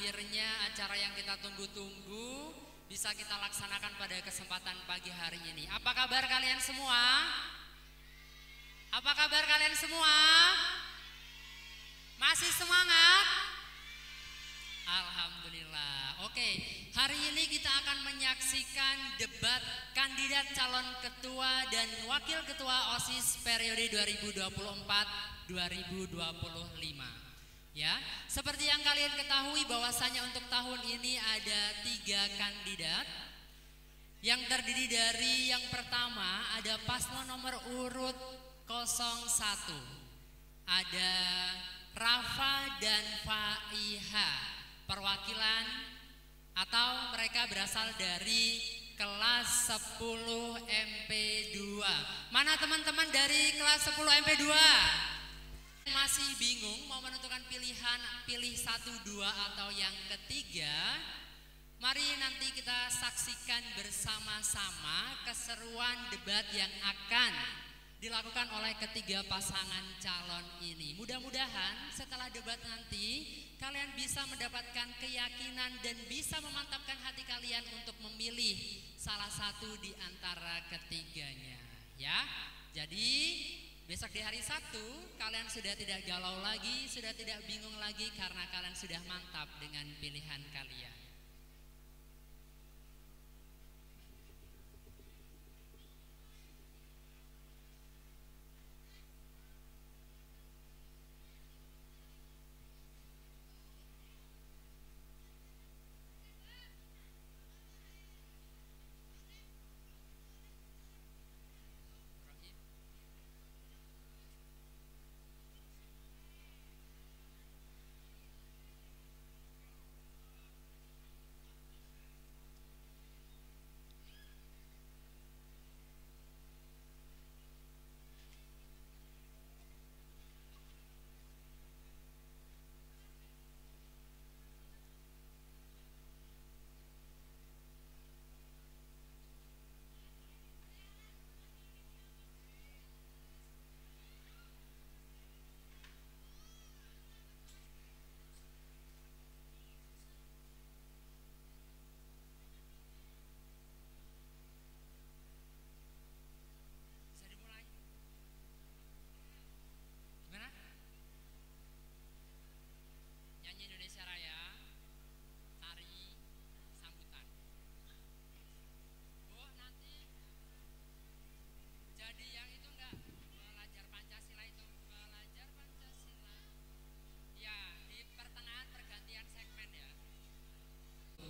akhirnya acara yang kita tunggu-tunggu bisa kita laksanakan pada kesempatan pagi hari ini. Apa kabar kalian semua? Apa kabar kalian semua? Masih semangat? Alhamdulillah. Oke, hari ini kita akan menyaksikan debat kandidat calon ketua dan wakil ketua OSIS periode 2024-2025. Ya, seperti yang kalian ketahui bahwasanya untuk tahun ini ada 3 kandidat yang terdiri dari yang pertama ada paslon nomor urut 01, ada Rafa dan Faiha, perwakilan atau mereka berasal dari kelas 10 MP2. Mana teman-teman dari kelas 10 MP2? Masih bingung mau menentukan pilihan, pilih 1, 2 atau yang ketiga? Mari nanti kita saksikan bersama-sama keseruan debat yang akan dilakukan oleh ketiga pasangan calon ini. Mudah-mudahan setelah debat nanti kalian bisa mendapatkan keyakinan dan bisa memantapkan hati kalian untuk memilih salah satu di antara ketiganya, ya. Jadi besok di hari Sabtu kalian sudah tidak galau lagi, sudah tidak bingung lagi karena kalian sudah mantap dengan pilihan kalian.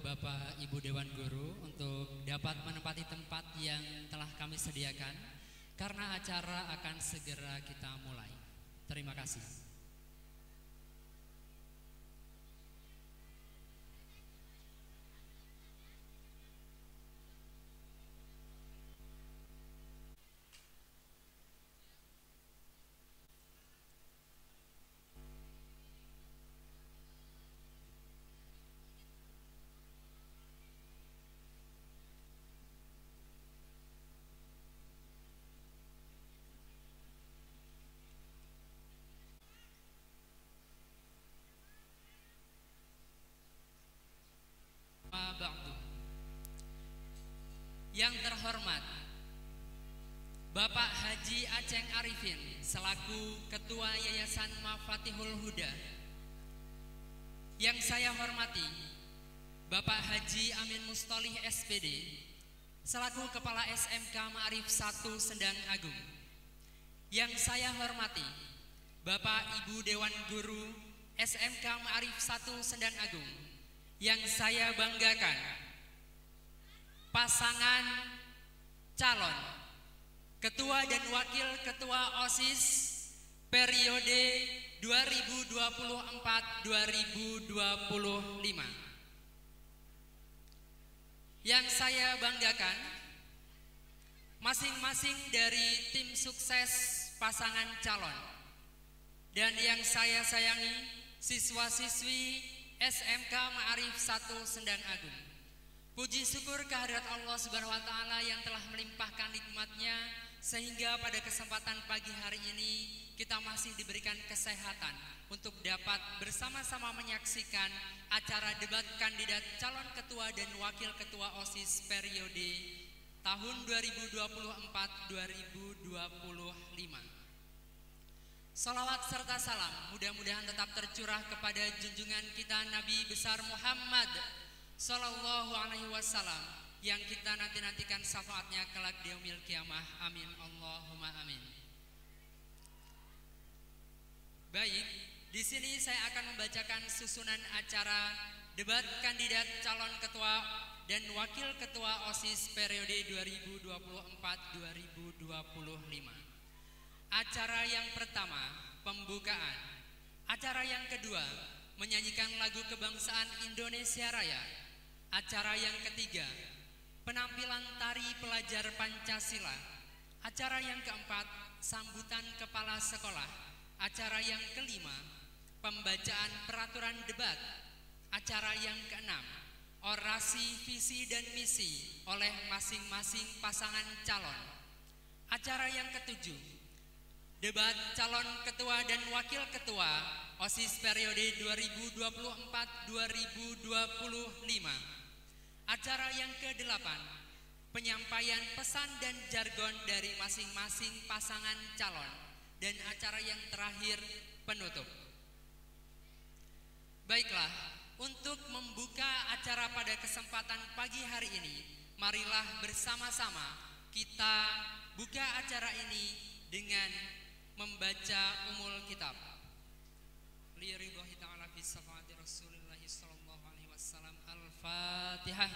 Bapak Ibu Dewan Guru untuk dapat menempati tempat yang telah kami sediakan karena acara akan segera kita mulai. Terima kasih. Yang terhormat Bapak Haji Aceng Arifin selaku Ketua Yayasan Mafatihul Huda. Yang saya hormati Bapak Haji Amin Mustolih SPD selaku Kepala SMK Ma'arif 1 Sendang Agung. Yang saya hormati Bapak Ibu Dewan Guru SMK Ma'arif 1 Sendang Agung. Yang saya banggakan pasangan calon Ketua dan Wakil Ketua OSIS periode 2024-2025. Yang saya banggakan masing-masing dari tim sukses pasangan calon. Dan yang saya sayangi siswa-siswi SMK Ma'arif 1 Sendang Agung. Puji syukur kehadirat Allah Subhanahu wa Ta'ala yang telah melimpahkan nikmat-Nya sehingga pada kesempatan pagi hari ini kita masih diberikan kesehatan untuk dapat bersama-sama menyaksikan acara debat kandidat calon ketua dan wakil ketua OSIS periode tahun 2024-2025. Salawat serta salam mudah-mudahan tetap tercurah kepada junjungan kita Nabi besar Muhammad Sallallahu Alaihi Wasallam yang kita nantikan syafaatnya kelak di yaumil kiamah. Amin Allahumma amin. Baik, di sini saya akan membacakan susunan acara debat kandidat calon ketua dan wakil ketua OSIS periode 2024-2025. Acara yang pertama, pembukaan. Acara yang kedua, menyanyikan lagu kebangsaan Indonesia Raya. Acara yang ketiga, penampilan tari pelajar Pancasila. Acara yang keempat, sambutan kepala sekolah. Acara yang kelima, pembacaan peraturan debat. Acara yang keenam, orasi visi dan misi oleh masing-masing pasangan calon. Acara yang ketujuh, debat calon ketua dan wakil ketua OSIS periode 2024-2025. Acara yang ke-8, penyampaian pesan dan jargon dari masing-masing pasangan calon. Dan acara yang terakhir, penutup. Baiklah, untuk membuka acara pada kesempatan pagi hari ini, marilah bersama-sama kita buka acara ini dengan membaca umul kitab. Liridhahi ta'ala fi syafaati Rasulillah sallallahu alaihi wasallam. Al-Fatihah.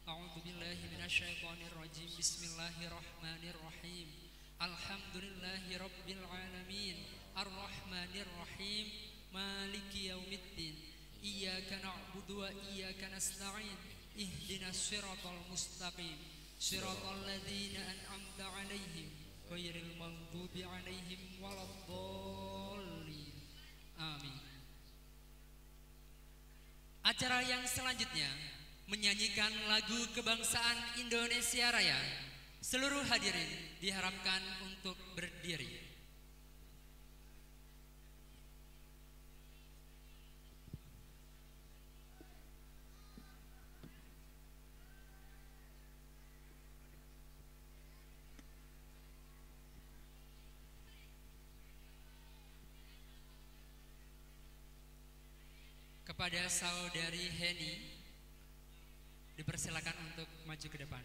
A'udzu billahi minasyaitonir rajim. Bismillahirrahmanirrahim. Alhamdulillahi rabbil alamin. Arrahmanir rahim. Maliki yaumiddin. Iyyaka na'budu wa iyyaka nasta'in. Ihdinas siratal mustaqim. Siratal ladzina an'amta 'alaihim ghairil maghdubi 'alaihim waladdallin. Amin. Acara yang selanjutnya menyanyikan lagu kebangsaan Indonesia Raya. Seluruh hadirin diharapkan untuk berdiri. Kepada saudari Heni dipersilakan untuk maju ke depan.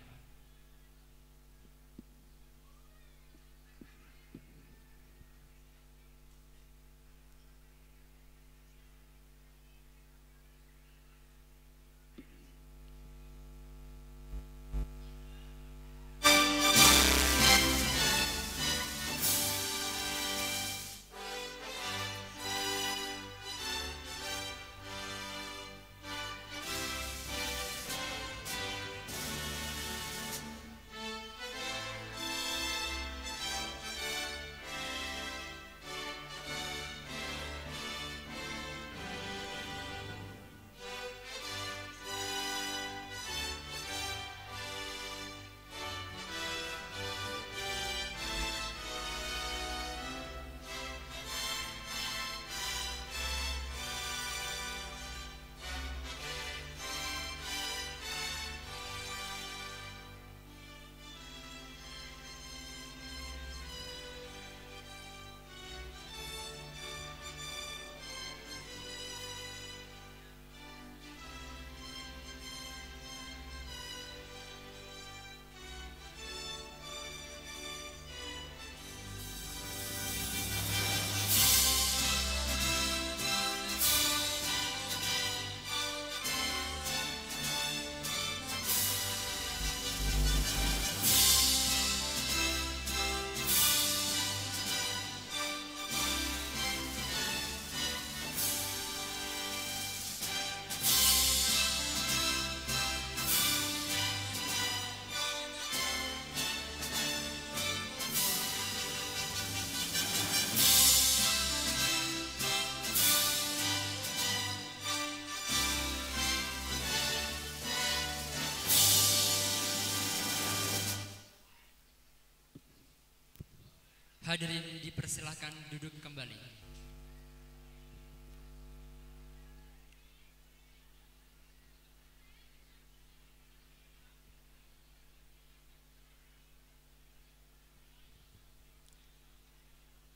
Hadirin dipersilahkan duduk kembali.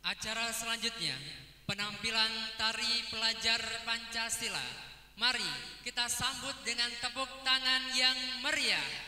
Acara selanjutnya, penampilan tari pelajar Pancasila. Mari kita sambut dengan tepuk tangan yang meriah.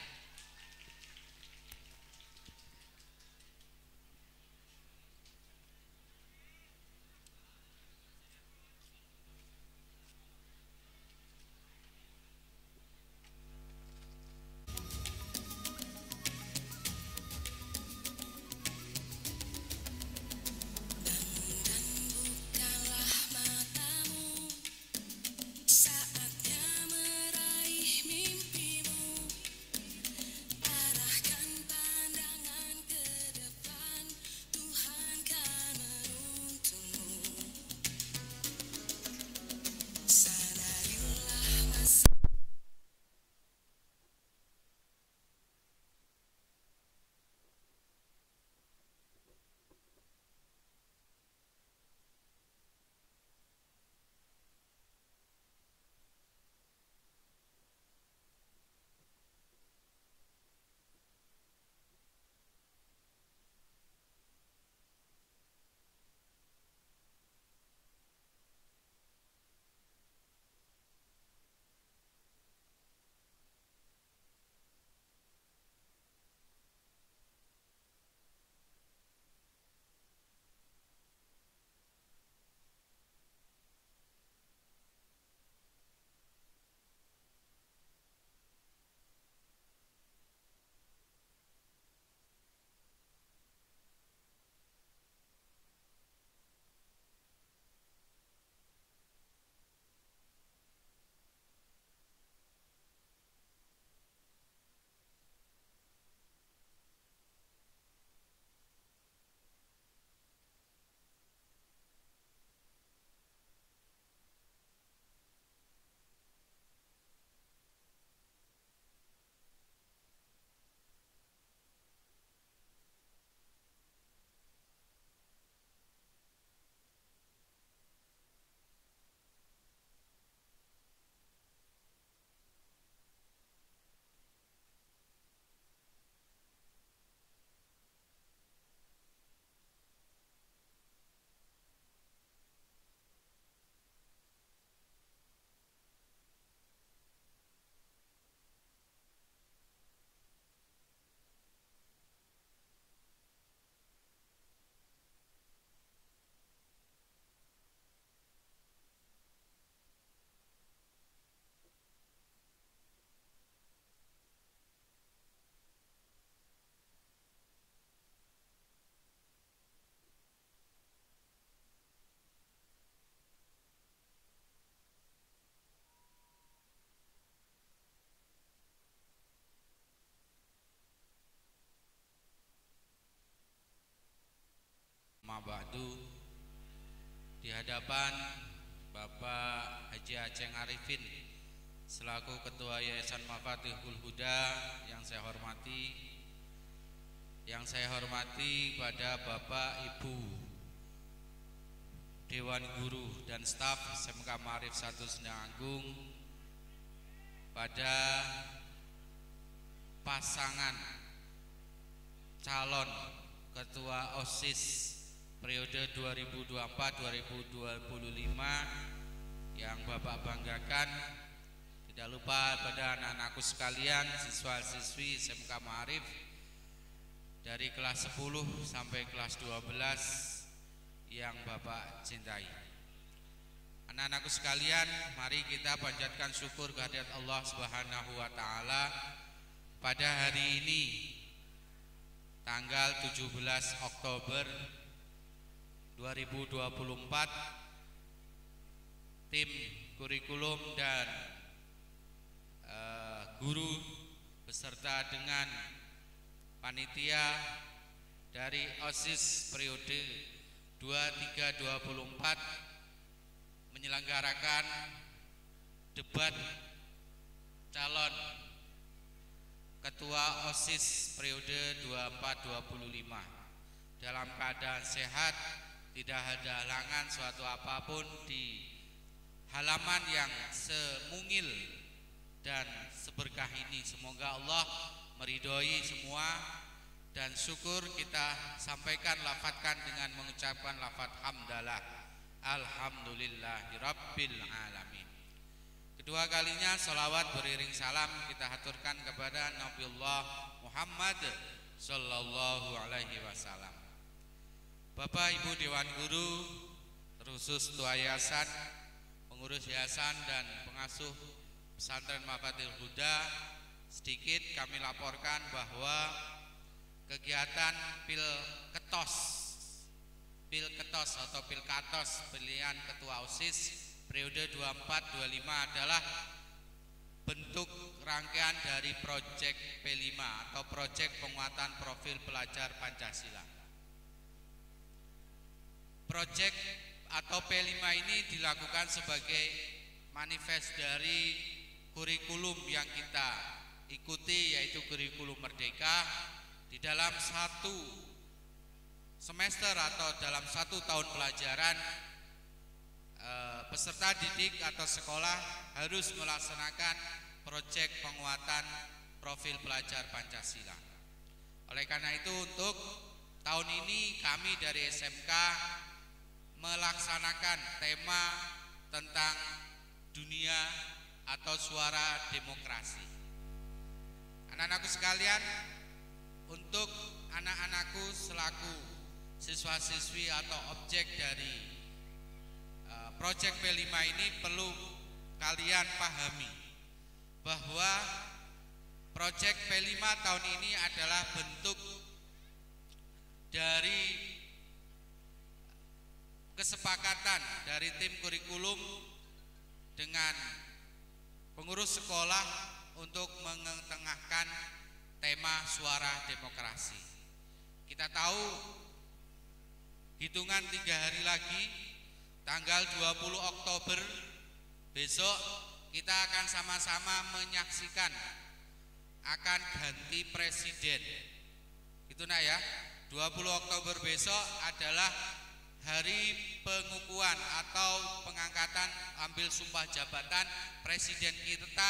Ma'ba'du, di hadapan Bapak Haji Aceng Arifin selaku Ketua Yayasan Mafatihul Huda yang saya hormati pada Bapak Ibu Dewan Guru dan staf SMK Ma'arif 1 Sendang Agung, pada pasangan calon Ketua OSIS periode 2024-2025 yang Bapak banggakan. Tidak lupa pada anak-anakku sekalian, siswa-siswi SMK Ma'arif dari kelas 10 sampai kelas 12 yang Bapak cintai. Anak-anakku sekalian, mari kita panjatkan syukur kehadirat Allah Subhanahu wa taala pada hari ini tanggal 17 Oktober 2024. Tim kurikulum dan guru beserta dengan panitia dari OSIS periode 23-24 menyelenggarakan debat calon Ketua OSIS periode 24-25. dalam keadaan sehat, tidak ada halangan suatu apapun di halaman yang semungil dan seberkah ini. Semoga Allah meridhoi semua, dan syukur kita sampaikan, lafadzkan dengan mengucapkan lafadz hamdalah, alhamdulillahirabbil alamin. Kedua kalinya salawat beriring salam kita haturkan kepada Nabiullah Muhammad sallallahu alaihi wasallam. Bapak Ibu Dewan Guru, terkhusus Ketua Yayasan, pengurus yayasan dan pengasuh pesantren Mafathil Huda, sedikit kami laporkan bahwa kegiatan Pilketos atau Pilkatos pemilihan Ketua OSIS periode 24-25 adalah bentuk rangkaian dari Proyek P5 atau Proyek Penguatan Profil Pelajar Pancasila. Proyek atau P5 ini dilakukan sebagai manifest dari kurikulum yang kita ikuti, yaitu kurikulum Merdeka. Di dalam satu semester atau dalam satu tahun pelajaran, peserta didik atau sekolah harus melaksanakan proyek penguatan profil pelajar Pancasila. Oleh karena itu, untuk tahun ini kami dari SMK melaksanakan tema tentang dunia atau suara demokrasi. Anak-anakku sekalian, untuk anak-anakku selaku siswa-siswi atau objek dari Proyek P5 ini perlu kalian pahami bahwa Proyek P5 tahun ini adalah bentuk dari kesepakatan dari tim kurikulum dengan pengurus sekolah untuk mengetengahkan tema suara demokrasi. Kita tahu hitungan 3 hari lagi, tanggal 20 Oktober besok kita akan sama-sama menyaksikan akan ganti presiden. Itu nah ya, 20 Oktober besok adalah hari pengukuhan atau pengangkatan ambil sumpah jabatan presiden kita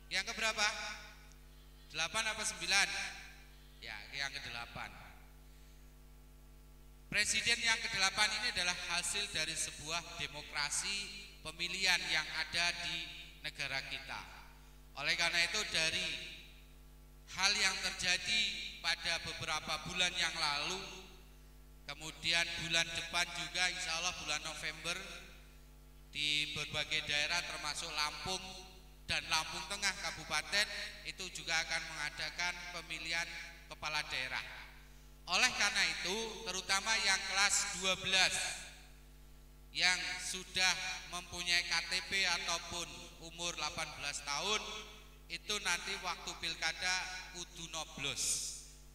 yang ke berapa? 8 apa 9? Ya, yang ke-8. Presiden yang ke-8 ini adalah hasil dari sebuah demokrasi pemilihan yang ada di negara kita. Oleh karena itu, dari hal yang terjadi pada beberapa bulan yang lalu, kemudian bulan depan juga insya Allah bulan November di berbagai daerah termasuk Lampung dan Lampung Tengah Kabupaten itu juga akan mengadakan pemilihan kepala daerah. Oleh karena itu, terutama yang kelas 12 yang sudah mempunyai KTP ataupun umur 18 tahun, itu nanti waktu pilkada kudu noblos,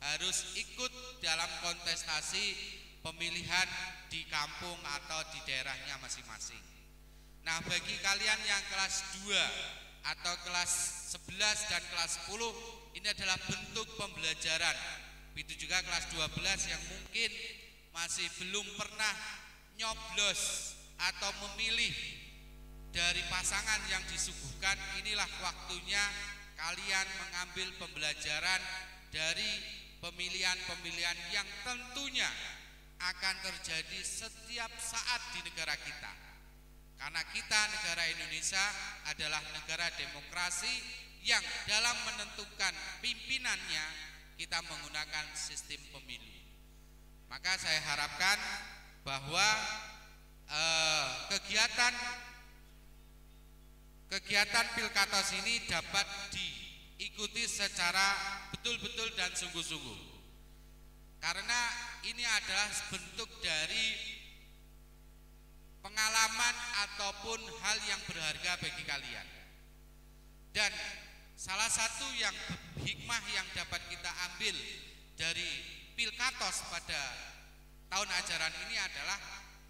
harus ikut dalam kontestasi pemilihan di kampung atau di daerahnya masing-masing. Nah, bagi kalian yang kelas 2 atau kelas 11 dan kelas 10, ini adalah bentuk pembelajaran. Begitu juga kelas 12 yang mungkin masih belum pernah nyoblos atau memilih dari pasangan yang disuguhkan. Inilah waktunya kalian mengambil pembelajaran dari pemilihan-pemilihan yang tentunya akan terjadi setiap saat di negara kita. Karena kita negara Indonesia adalah negara demokrasi yang dalam menentukan pimpinannya kita menggunakan sistem pemilu. Maka saya harapkan bahwa kegiatan Pilkatos ini dapat diikuti secara betul-betul dan sungguh-sungguh. Karena ini adalah bentuk dari pengalaman ataupun hal yang berharga bagi kalian. Dan salah satu yang hikmah yang dapat kita ambil dari Pilkatos pada tahun ajaran ini adalah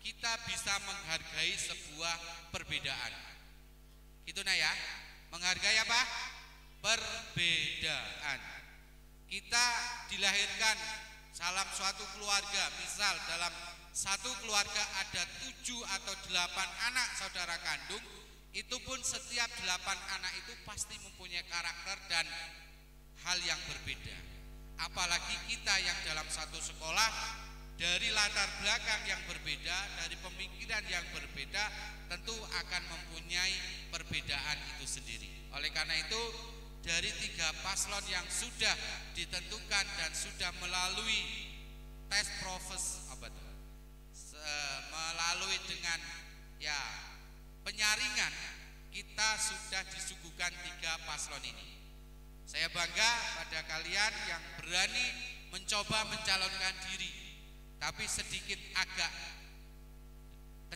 kita bisa menghargai sebuah perbedaan. Itu nah ya, menghargai apa? Perbedaan. Kita dilahirkan dalam suatu keluarga, misal dalam satu keluarga ada 7 atau 8 anak saudara kandung, itu pun setiap 8 anak itu pasti mempunyai karakter dan hal yang berbeda. Apalagi kita yang dalam satu sekolah dari latar belakang yang berbeda, dari pemikiran yang berbeda, tentu akan mempunyai perbedaan itu sendiri. Oleh karena itu, dari 3 paslon yang sudah ditentukan dan sudah melalui tes profes melalui dengan ya penyaringan, kita sudah disuguhkan 3 paslon ini. Saya bangga pada kalian yang berani mencoba mencalonkan diri, tapi sedikit agak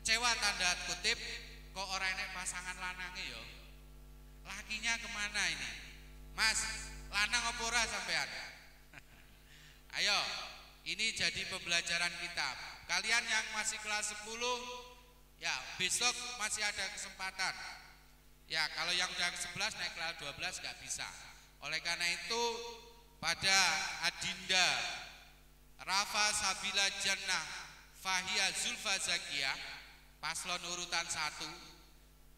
kecewa tanda kutip, kok orang ini pasangan lanangnya yo, lakinya kemana ini? Mas, lanang apa ora sampean? Ayo, ini jadi pembelajaran kita. Kalian yang masih kelas 10, ya besok masih ada kesempatan. Ya, kalau yang udah ke 11 naik kelas 12 nggak bisa. Oleh karena itu, pada Adinda Rafa Sabila Jannah Fahia Zulfa Zakiyah, paslon urutan 1.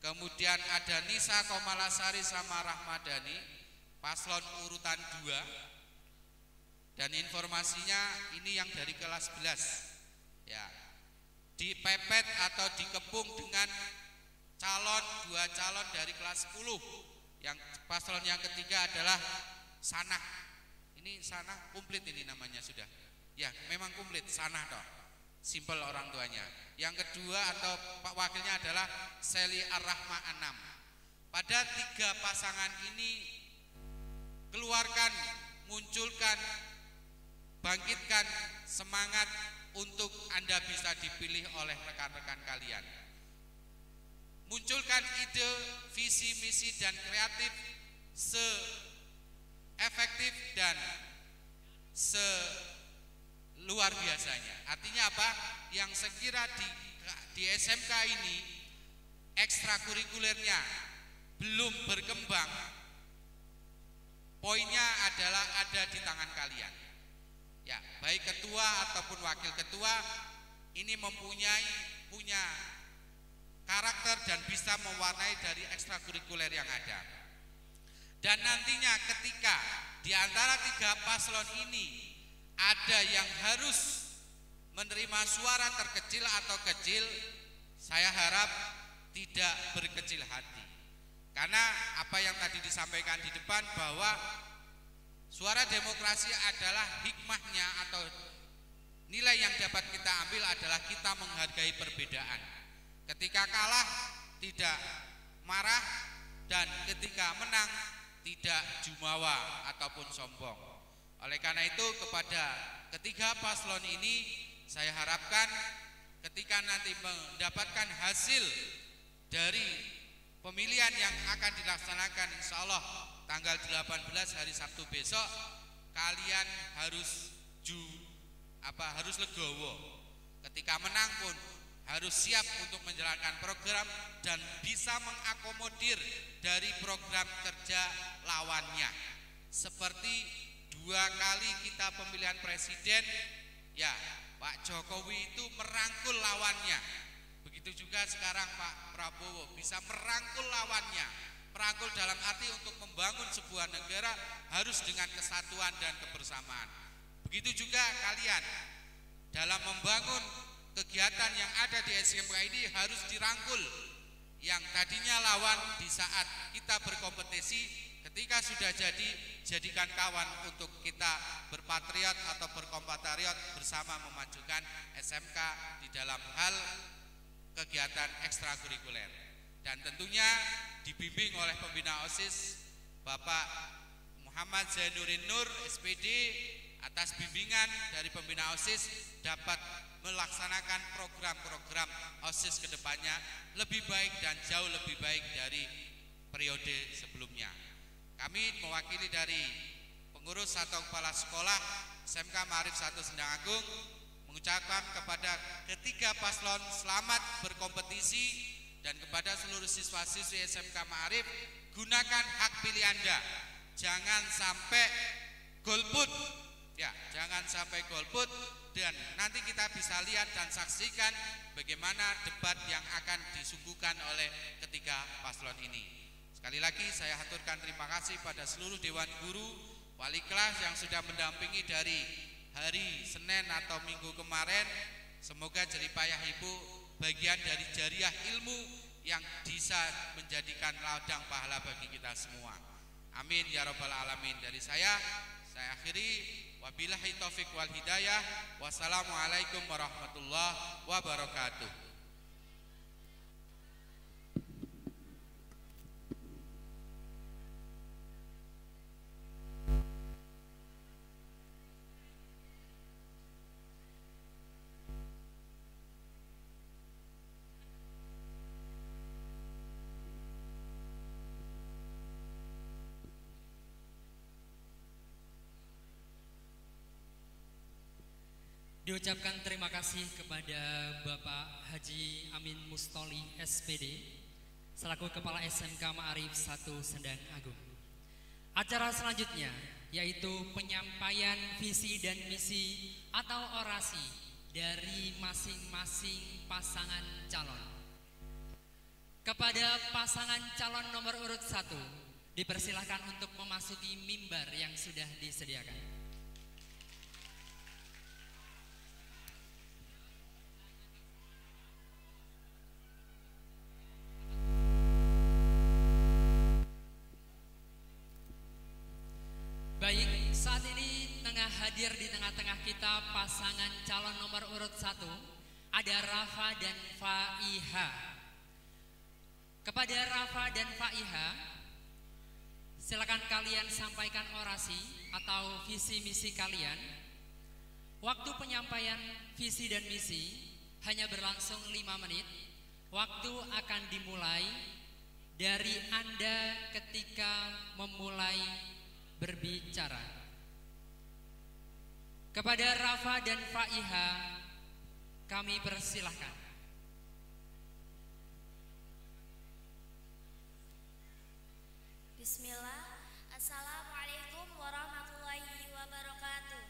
Kemudian ada Nisa Komalasari sama Rahmadani, paslon urutan 2. Dan informasinya ini yang dari kelas 11. Ya, dipepet atau dikepung dengan 2 calon dari kelas 10. Yang paslon yang ketiga adalah Sanah. Ini Sanah komplit ini namanya sudah. Ya, memang komplit Sanah toh. Simpel orang tuanya. Yang kedua atau pak wakilnya adalah Seli Ar-Rahma Anam. Pada 3 pasangan ini keluarkan, munculkan, bangkitkan semangat untuk Anda bisa dipilih oleh rekan-rekan kalian. Munculkan ide, visi, misi, dan kreatif se-efektif dan luar biasanya. Artinya apa? Yang sekira di SMK ini ekstrakurikulernya belum berkembang, poinnya adalah ada di tangan kalian. Ya, baik ketua ataupun wakil ketua ini punya karakter dan bisa mewarnai dari ekstrakurikuler yang ada. Dan nantinya ketika di antara 3 paslon ini ada yang harus menerima suara terkecil atau kecil, saya harap tidak berkecil hati. Karena apa yang tadi disampaikan di depan bahwa suara demokrasi adalah hikmahnya atau nilai yang dapat kita ambil adalah kita menghargai perbedaan. Ketika kalah tidak marah, dan ketika menang tidak jumawa ataupun sombong. Oleh karena itu kepada ketiga paslon ini saya harapkan ketika nanti mendapatkan hasil dari pemilihan yang akan dilaksanakan insya Allah tanggal 18 hari Sabtu besok, kalian harus legowo. Ketika menang pun harus siap untuk menjalankan program dan bisa mengakomodir dari program kerja lawannya. Seperti 2 kali kita pemilihan presiden, ya Pak Jokowi itu merangkul lawannya. Begitu juga sekarang Pak Prabowo bisa merangkul lawannya. Merangkul dalam arti untuk membangun sebuah negara harus dengan kesatuan dan kebersamaan. Begitu juga kalian dalam membangun kegiatan yang ada di SMK ini harus dirangkul. Yang tadinya lawan di saat kita berkompetisi, ketika sudah jadi, jadikan kawan untuk kita berpatriot atau berkompatriot bersama memajukan SMK di dalam hal kegiatan ekstrakurikuler. Dan tentunya dibimbing oleh pembina OSIS Bapak Muhammad Zainuddin Nur SPD, atas bimbingan dari pembina OSIS dapat melaksanakan program-program OSIS kedepannya lebih baik dan jauh lebih baik dari periode sebelumnya. Kami mewakili dari pengurus atau kepala sekolah SMK Ma'arif 1 Sendang Agung mengucapkan kepada ketiga paslon selamat berkompetisi, dan kepada seluruh siswa-siswi SMK Ma'arif, gunakan hak pilih Anda. Jangan sampai golput, Ya, jangan sampai golput, dan nanti kita bisa lihat dan saksikan bagaimana debat yang akan disuguhkan oleh ketiga paslon ini. Sekali lagi saya haturkan terima kasih pada seluruh Dewan Guru, wali kelas yang sudah mendampingi dari hari Senin atau Minggu kemarin. Semoga jeripayah Ibu bagian dari jariah ilmu yang bisa menjadikan ladang pahala bagi kita semua. Amin ya rabbal alamin. Dari saya akhiri. Wabillahi taufik wal hidayah. Wassalamualaikum warahmatullahi wabarakatuh. Diucapkan terima kasih kepada Bapak Haji Amin Mustoli SPD selaku Kepala SMK Ma'arif 1 Sendang Agung. Acara selanjutnya yaitu penyampaian visi dan misi atau orasi dari masing-masing pasangan calon. Kepada pasangan calon nomor urut 1 dipersilahkan untuk memasuki mimbar yang sudah disediakan. Baik, saat ini tengah hadir di tengah-tengah kita pasangan calon nomor urut 1 ada Rafa dan Faiha. Kepada Rafa dan Faiha, silakan kalian sampaikan orasi atau visi misi kalian. Waktu penyampaian visi dan misi hanya berlangsung 5 menit. Waktu akan dimulai dari Anda ketika memulai berbicara. Kepada Rafa dan Faiha kami persilahkan. Bismillah. Assalamualaikum warahmatullahi wabarakatuh.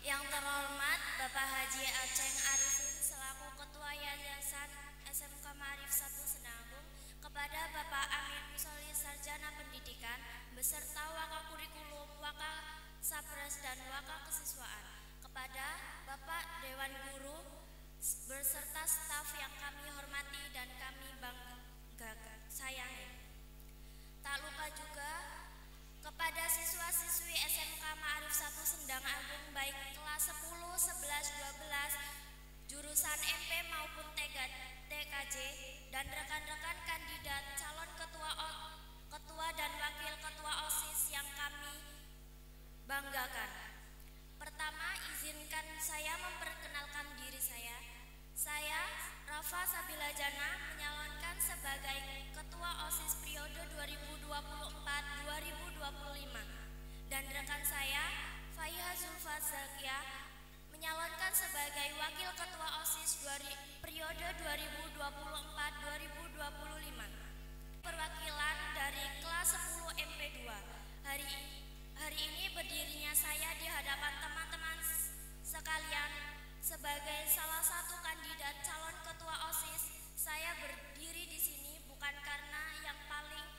Yang terhormat Bapak Haji Aceng Arifin selaku Ketua Yayasan SMK Ma'arif 1 Sendang Agung, kepada Bapak Amin Mustoli Sarjana Pendidikan beserta Waka Kurikulum, Waka Sapres dan Waka Kesiswaan, kepada Bapak Dewan Guru beserta staf yang kami hormati dan kami banggakan, sayangi. Tak lupa juga kepada siswa-siswi SMK Ma'arif 1 Sendang Agung baik kelas 10, 11, 12, jurusan MP maupun TKJ dan rekan-rekan kandidat calon ketua dan wakil ketua OSIS yang kami banggakan. Pertama, izinkan saya memperkenalkan diri saya. Saya Rafa Sabila Jana menyalonkan sebagai ketua OSIS periode 2024-2025 dan rekan saya Faiha Zulfa Zakia menyalonkan sebagai wakil ketua OSIS periode 2024-2025. Perwakilan dari kelas 10 MP2. Hari ini berdirinya saya di hadapan teman-teman sekalian sebagai salah satu kandidat calon ketua OSIS. Saya berdiri di sini bukan karena yang paling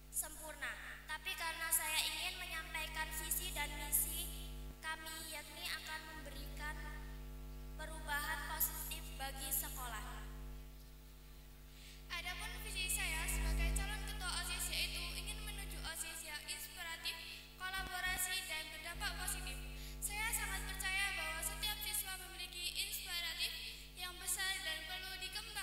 sempurna, tapi karena saya ingin menyampaikan visi dan misi kami, yakni akan memberikan perubahan positif bagi sekolah. Adapun visi saya sebagai calon ketua OSIS yaitu ingin menuju OSIS yang inspiratif, kolaborasi, dan berdampak positif. Saya sangat percaya bahwa setiap siswa memiliki inspiratif yang besar dan perlu dikembangkan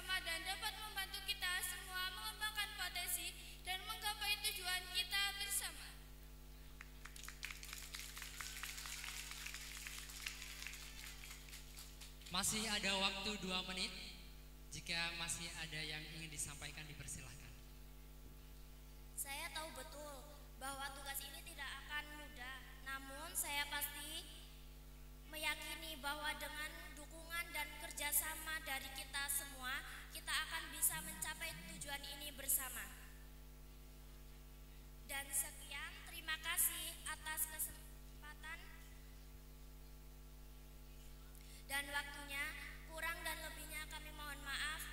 bersama dan dapat membantu kita semua mengembangkan potensi dan menggapai tujuan kita bersama. Masih ada waktu 2 menit. Jika masih ada yang ingin disampaikan, dipersilahkan. Saya tahu betul bahwa tugas ini tidak akan mudah. Namun saya pasti meyakini bahwa dengan dukungan dan kerjasama dari kita semua, kita akan bisa mencapai tujuan ini bersama. Dan sekian, terima kasih atas kesempatan dan waktunya. Kurang dan lebihnya kami mohon maaf.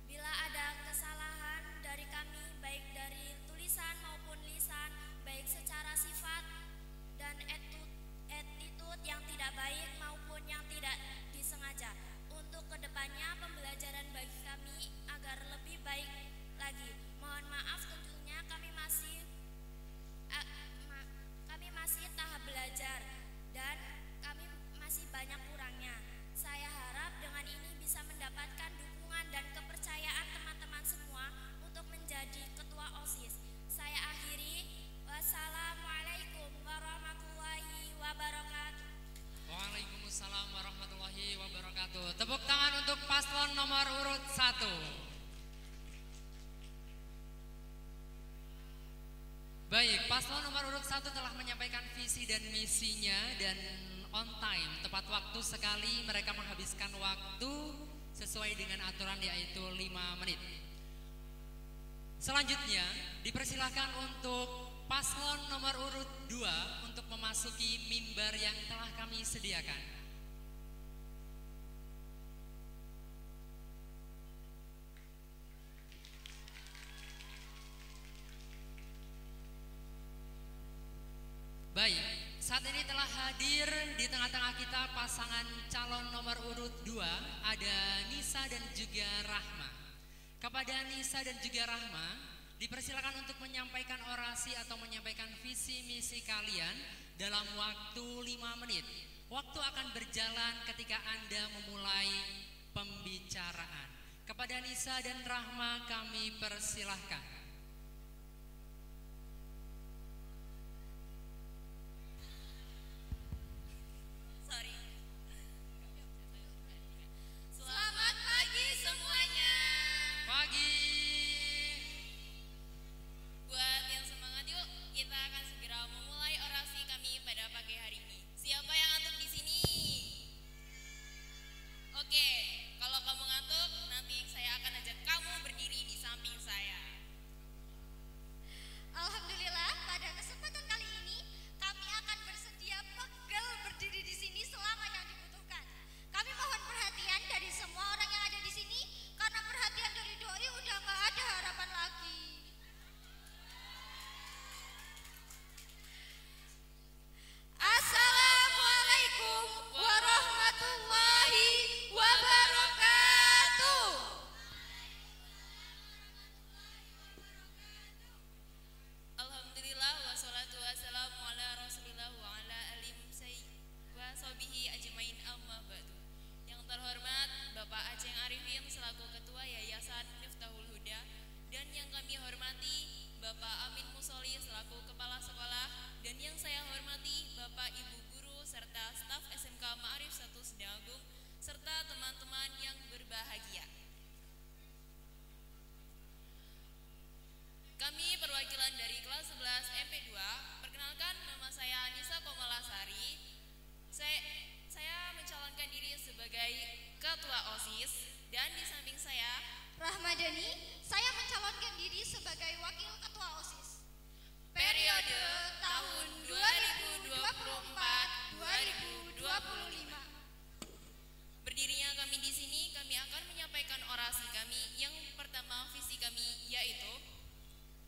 Bila ada kesalahan dari kami, baik dari tulisan maupun lisan, baik secara sifat dan attitude yang tidak baik maupun yang tidak disengaja. Untuk kedepannya pembelajaran bagi kami agar lebih baik lagi. Mohon maaf tentunya kami masih tahap belajar dan kami masih banyak kurangnya. Saya harap dengan ini bisa mendapatkan dukungan dan kepercayaan teman-teman semua untuk menjadi ketua OSIS. Saya akhiri. Wassalamualaikum warahmatullahi wabarakatuh. Waalaikumsalam warahmatullahi wabarakatuh. Tepuk tangan untuk paslon nomor urut 1. Baik, paslon nomor urut 1 telah menyampaikan visi dan misinya dan on time, tepat waktu sekali. Mereka menghabiskan waktu sesuai dengan aturan, yaitu 5 menit. Selanjutnya dipersilahkan untuk paslon nomor urut 2 untuk memasuki mimbar yang telah kami sediakan. Baik, saat ini telah hadir di tengah-tengah kita pasangan calon nomor urut 2, ada Nisa dan juga Rahma. Kepada Nisa dan juga Rahma, dipersilakan untuk menyampaikan orasi atau menyampaikan visi misi kalian dalam waktu 5 menit. Waktu akan berjalan ketika Anda memulai pembicaraan. Kepada Nisa dan Rahma kami persilahkan. Selamat pagi semuanya. Pagi. Buat yang semangat yuk, kita akan segera memulai orasi kami pada pagi hari ini. Siapa yang ngantuk di sini? Oke, kalau kamu ngantuk, nanti saya akan ajak kamu berdiri di samping saya. Alhamdulillah, pada kesempatan kali ini kami akan bersedia pegel berdiri di sini selama yang dibutuhkan. Kami mohon perhatian dari semua orang yang ada di sini, karena perhatian dari doi udah nggak ada harapan lagi. Assalamualaikum warahmatullahi wabarakatuh. Alhamdulillah wassalatu wassalamu ala rasulillah wa ala alihi wa sahbihi ajmain amma ba'du. Yang terhormat Bapak Aceng Arifin selaku Ketua Yayasan Miftahul Huda, dan yang kami hormati Bapak Amin Musoli selaku Kepala Sekolah, dan yang saya hormati Bapak Ibu Guru serta staf SMK Ma'arif 1 Sendang Agung serta teman-teman yang berbahagia. Kami perwakilan dari kelas 11 MP2. Perkenalkan, nama saya Nisa Komalasari. Saya mencalonkan diri sebagai Ketua OSIS, dan di samping saya Rahmadani, saya mencalonkan diri sebagai Wakil Ketua OSIS. periode tahun 2024-2025. Berdirinya kami di sini, kami akan menyampaikan orasi kami. Yang pertama, visi kami yaitu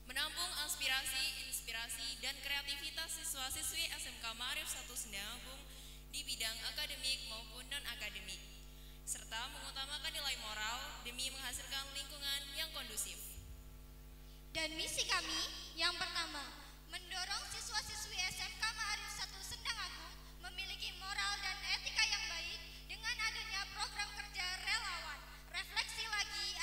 menampung aspirasi, inspirasi, dan kreativitas siswa-siswi SMK Ma'arif 1 Sendang Agung di bidang akademik maupun non-akademik, serta mengutamakan nilai moral demi menghasilkan lingkungan yang kondusif. Dan misi kami yang pertama, mendorong siswa-siswi SMK Ma'arif 1 Sendang Agung memiliki moral dan etika yang baik dengan adanya program kerja relawan. Refleksi lagi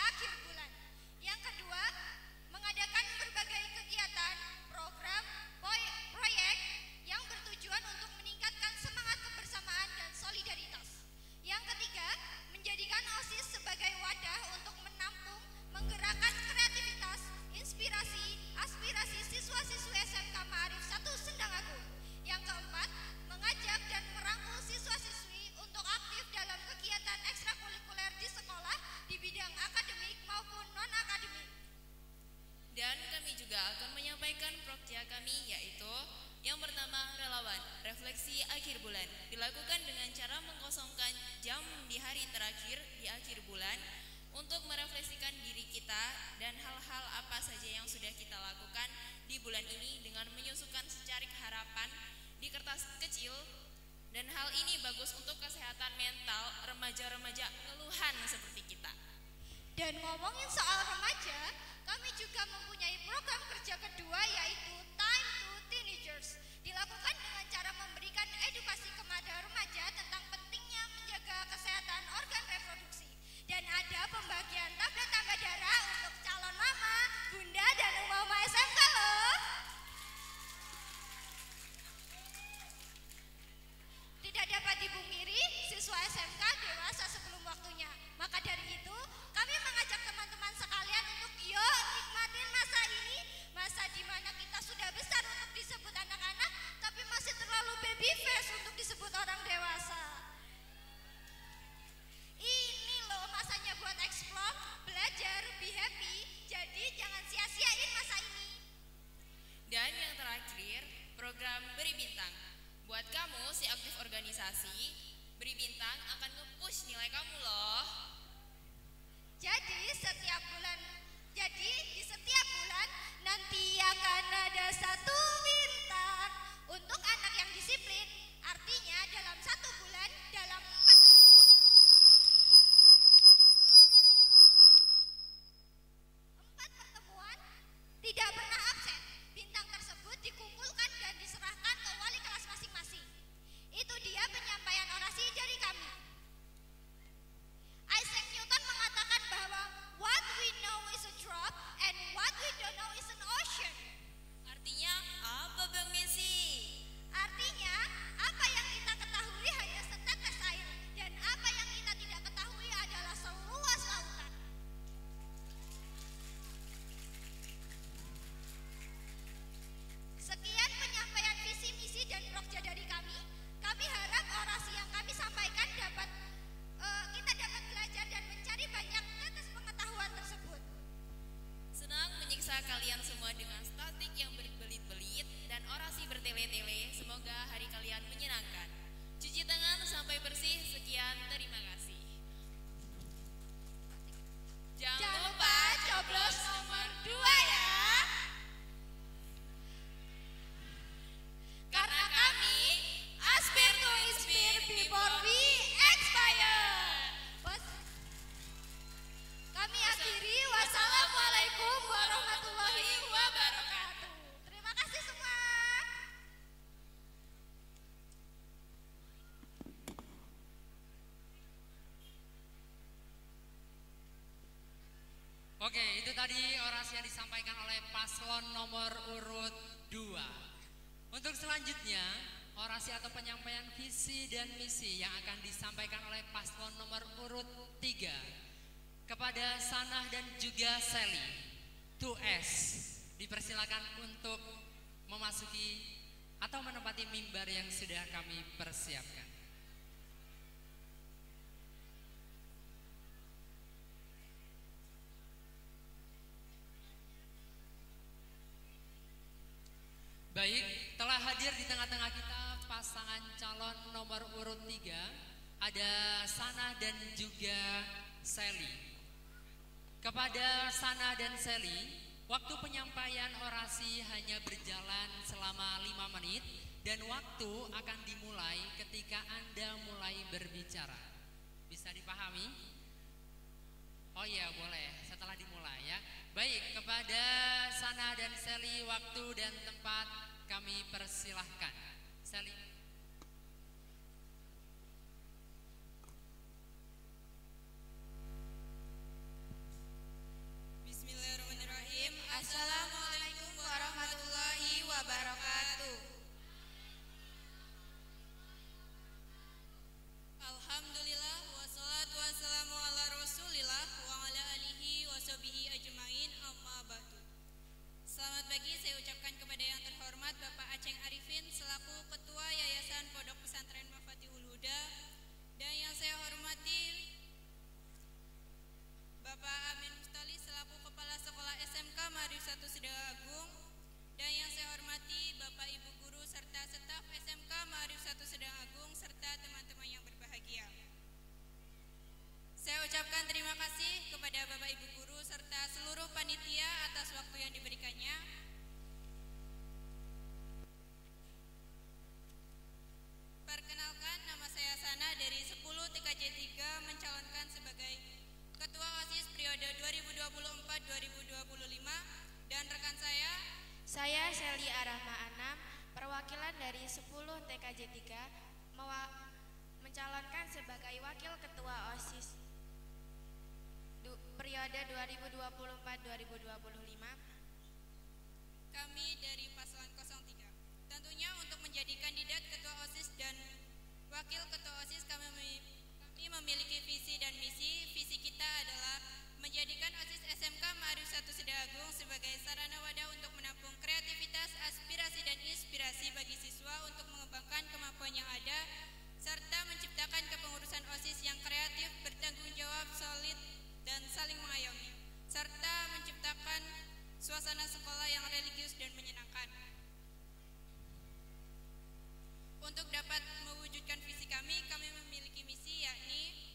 bulan ini dengan menyusukan secarik harapan di kertas kecil, dan hal ini bagus untuk kesehatan mental remaja-remaja ngeluhan seperti kita. Dan ngomongin soal remaja, kami juga mempunyai program kerja kedua yaitu Time to Teenagers. Dilakukan dengan cara memberikan edukasi kepada remaja tentang pentingnya menjaga kesehatan organ reproduksi. Dan ada pembagian tablet tambah darah untuk calon mama, bunda, dan umama SMK loh. Tidak dapat dipungkiri, siswa SMK dewasa sebelum waktunya. Maka dari itu, kami mengajak teman-teman sekalian untuk yuk nikmatin masa ini, masa di mana kita sudah besar untuk disebut anak-anak, tapi masih terlalu baby face untuk disebut orang dewasa. Ini loh masanya buat explore, belajar, be happy, jadi jangan sia-siain masa ini. Dan yang terakhir, program Beri Bintang. Buat kamu si aktif organisasi, Beri Bintang akan nge-push nilai kamu loh. Jadi di setiap bulan nanti akan ada 1 bintang untuk anak yang disiplin. Artinya dalam 1 bulan, dalam 4 pertemuan tidak pernah absen. Bintang tersebut dikumpulkan dan diserahkan ke wali kelas masing-masing. Itu dia penyampaian orasi dari kami. Isaac Newton mengatakan bahwa what we know is a drop and what we don't know is an ocean. Artinya apa Bang Messi? Artinya apa yang kita ketahui hanya setetes air dan apa yang kita tidak ketahui adalah seluas lautan. Sekian penyampaian visi misi dan prokja dari kami. Kami harap orasi yang kami sampaikan kita dapat belajar dan mencari banyak tetes pengetahuan tersebut. Senang menyiksa kalian semua dengan statik yang berbelit-belit dan orasi bertele-tele. Semoga hari kalian menyenangkan. Cuci tangan sampai bersih. Sekian, terima kasih. Jangan lupa coblos nomor 2 ya. Karena kami aspire to inspire before we expire. Kami akhiri, wassalamualaikum warahmatullahi wabarakatuh. Terima kasih semua. Oke, itu tadi orasi yang disampaikan oleh paslon nomor urut 2. Untuk selanjutnya, orasi atau penyampaian visi dan misi yang akan disampaikan oleh paslon nomor urut 3 kepada Sanah dan juga Sally 2S. Dipersilakan untuk memasuki atau menempati mimbar yang sudah kami persiapkan. Baik, telah hadir di tengah-tengah kita pasangan calon nomor urut 3, ada Sanah dan juga Sally. Kepada Sanah dan Sally, waktu penyampaian orasi hanya berjalan selama 5 menit dan waktu akan dimulai ketika Anda mulai berbicara. Bisa dipahami? Oh iya, boleh setelah dimulai ya. Baik, kepada Sanah dan Sally, waktu dan tempat kami persilahkan. Sally. Bismillahirrahmanirrahim. Assalamualaikum warahmatullahi wabarakatuh. Alhamdulillah, wassalatu wassalamu ala rasulillah wa ala alihi wa sahbihi ajma'in, amma ba'du. Selamat pagi saya ucapkan kepada yang terhormat Bapak Aceng Arifin selaku Ketua Yayasan 2024-2025 dan rekan saya Shelly Arahma Anam, perwakilan dari 10 TKJ 3 mencalonkan sebagai wakil ketua OSIS periode 2024-2025. kami dari paslon 03. Tentunya untuk menjadi kandidat ketua OSIS dan wakil ketua OSIS kami memiliki visi dan misi. Visi kita adalah menjadikan OSIS SMK Ma'arif 1 Sidagung sebagai sarana wadah untuk menampung kreativitas, aspirasi dan inspirasi bagi siswa untuk mengembangkan kemampuan yang ada serta menciptakan kepengurusan OSIS yang kreatif, bertanggung jawab, solid dan saling mengayomi serta menciptakan suasana sekolah yang religius dan menyenangkan. Untuk dapat mewujudkan visi kami memiliki misi yakni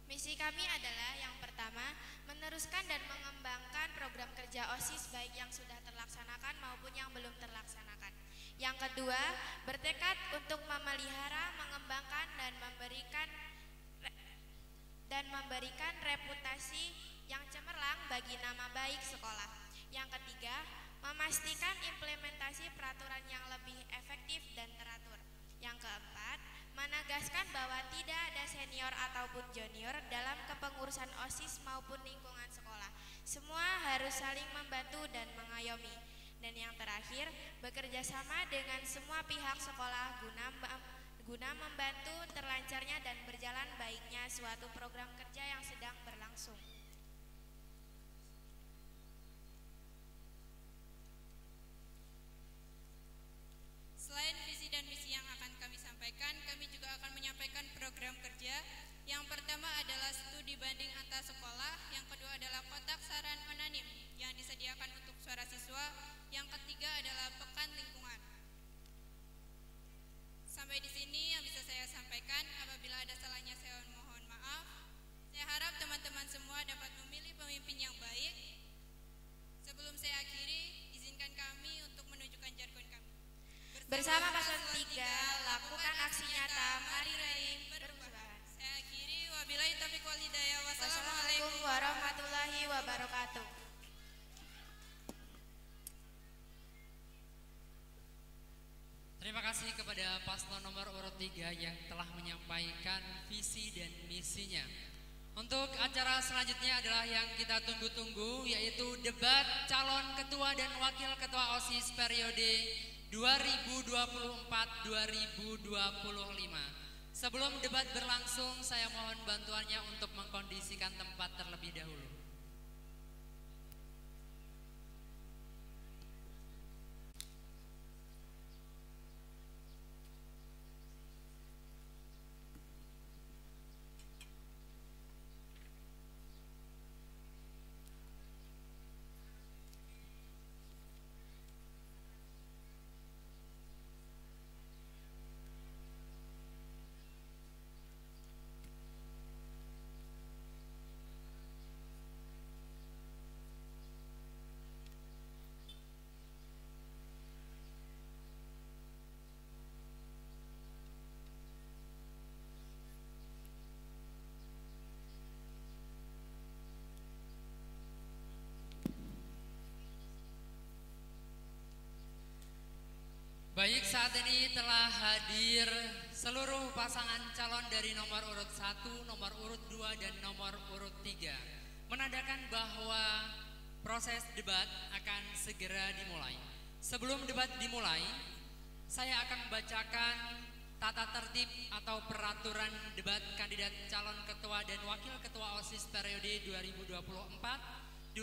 Misi kami adalah yang pertama, meneruskan dan mengembangkan program kerja OSIS baik yang sudah terlaksanakan maupun yang belum terlaksanakan. Yang kedua, bertekad untuk memelihara, mengembangkan dan memberikan reputasi yang cemerlang bagi nama baik sekolah. Yang ketiga, memastikan implementasi peraturan yang lebih efektif dan teratur. Yang keempat, menegaskan bahwa tidak ada senior ataupun junior dalam kepengurusan OSIS maupun lingkungan sekolah. Semua harus saling membantu dan mengayomi. Dan yang terakhir, bekerja sama dengan semua pihak sekolah guna membantu terlancarnya dan berjalan baiknya suatu program kerja yang sedang berlangsung. Selain visi dan misi yang akan kami sampaikan, kami juga akan menyampaikan program kerja. Yang pertama adalah studi banding antar sekolah, yang kedua adalah kotak saran anonim yang disediakan untuk suara siswa, yang ketiga adalah pekan lingkungan. Sampai di sini yang bisa saya sampaikan. Apabila ada salahnya saya mohon maaf. Saya harap teman-teman semua dapat memilih pemimpin yang baik. Sebelum saya akhiri, izinkan kami untuk menunjukkan jargon kami. Bersama paslon 3, lakukan aksi nyata, mari raih perubahan. Saya akhiri, wabillahi taufiq wal hidayah. Wassalamualaikum warahmatullahi wabarakatuh. Terima kasih kepada paslon nomor urut 3 yang telah menyampaikan visi dan misinya. Untuk acara selanjutnya adalah yang kita tunggu-tunggu, yaitu debat calon ketua dan wakil ketua OSIS periode 2024-2025. Sebelum debat berlangsung, saya mohon bantuannya untuk mengkondisikan tempat terlebih dahulu. Baik, saat ini telah hadir seluruh pasangan calon dari nomor urut 1, nomor urut 2, dan nomor urut 3. Menandakan bahwa proses debat akan segera dimulai. Sebelum debat dimulai, saya akan membacakan tata tertib atau peraturan debat kandidat calon ketua dan wakil ketua OSIS periode 2024-2025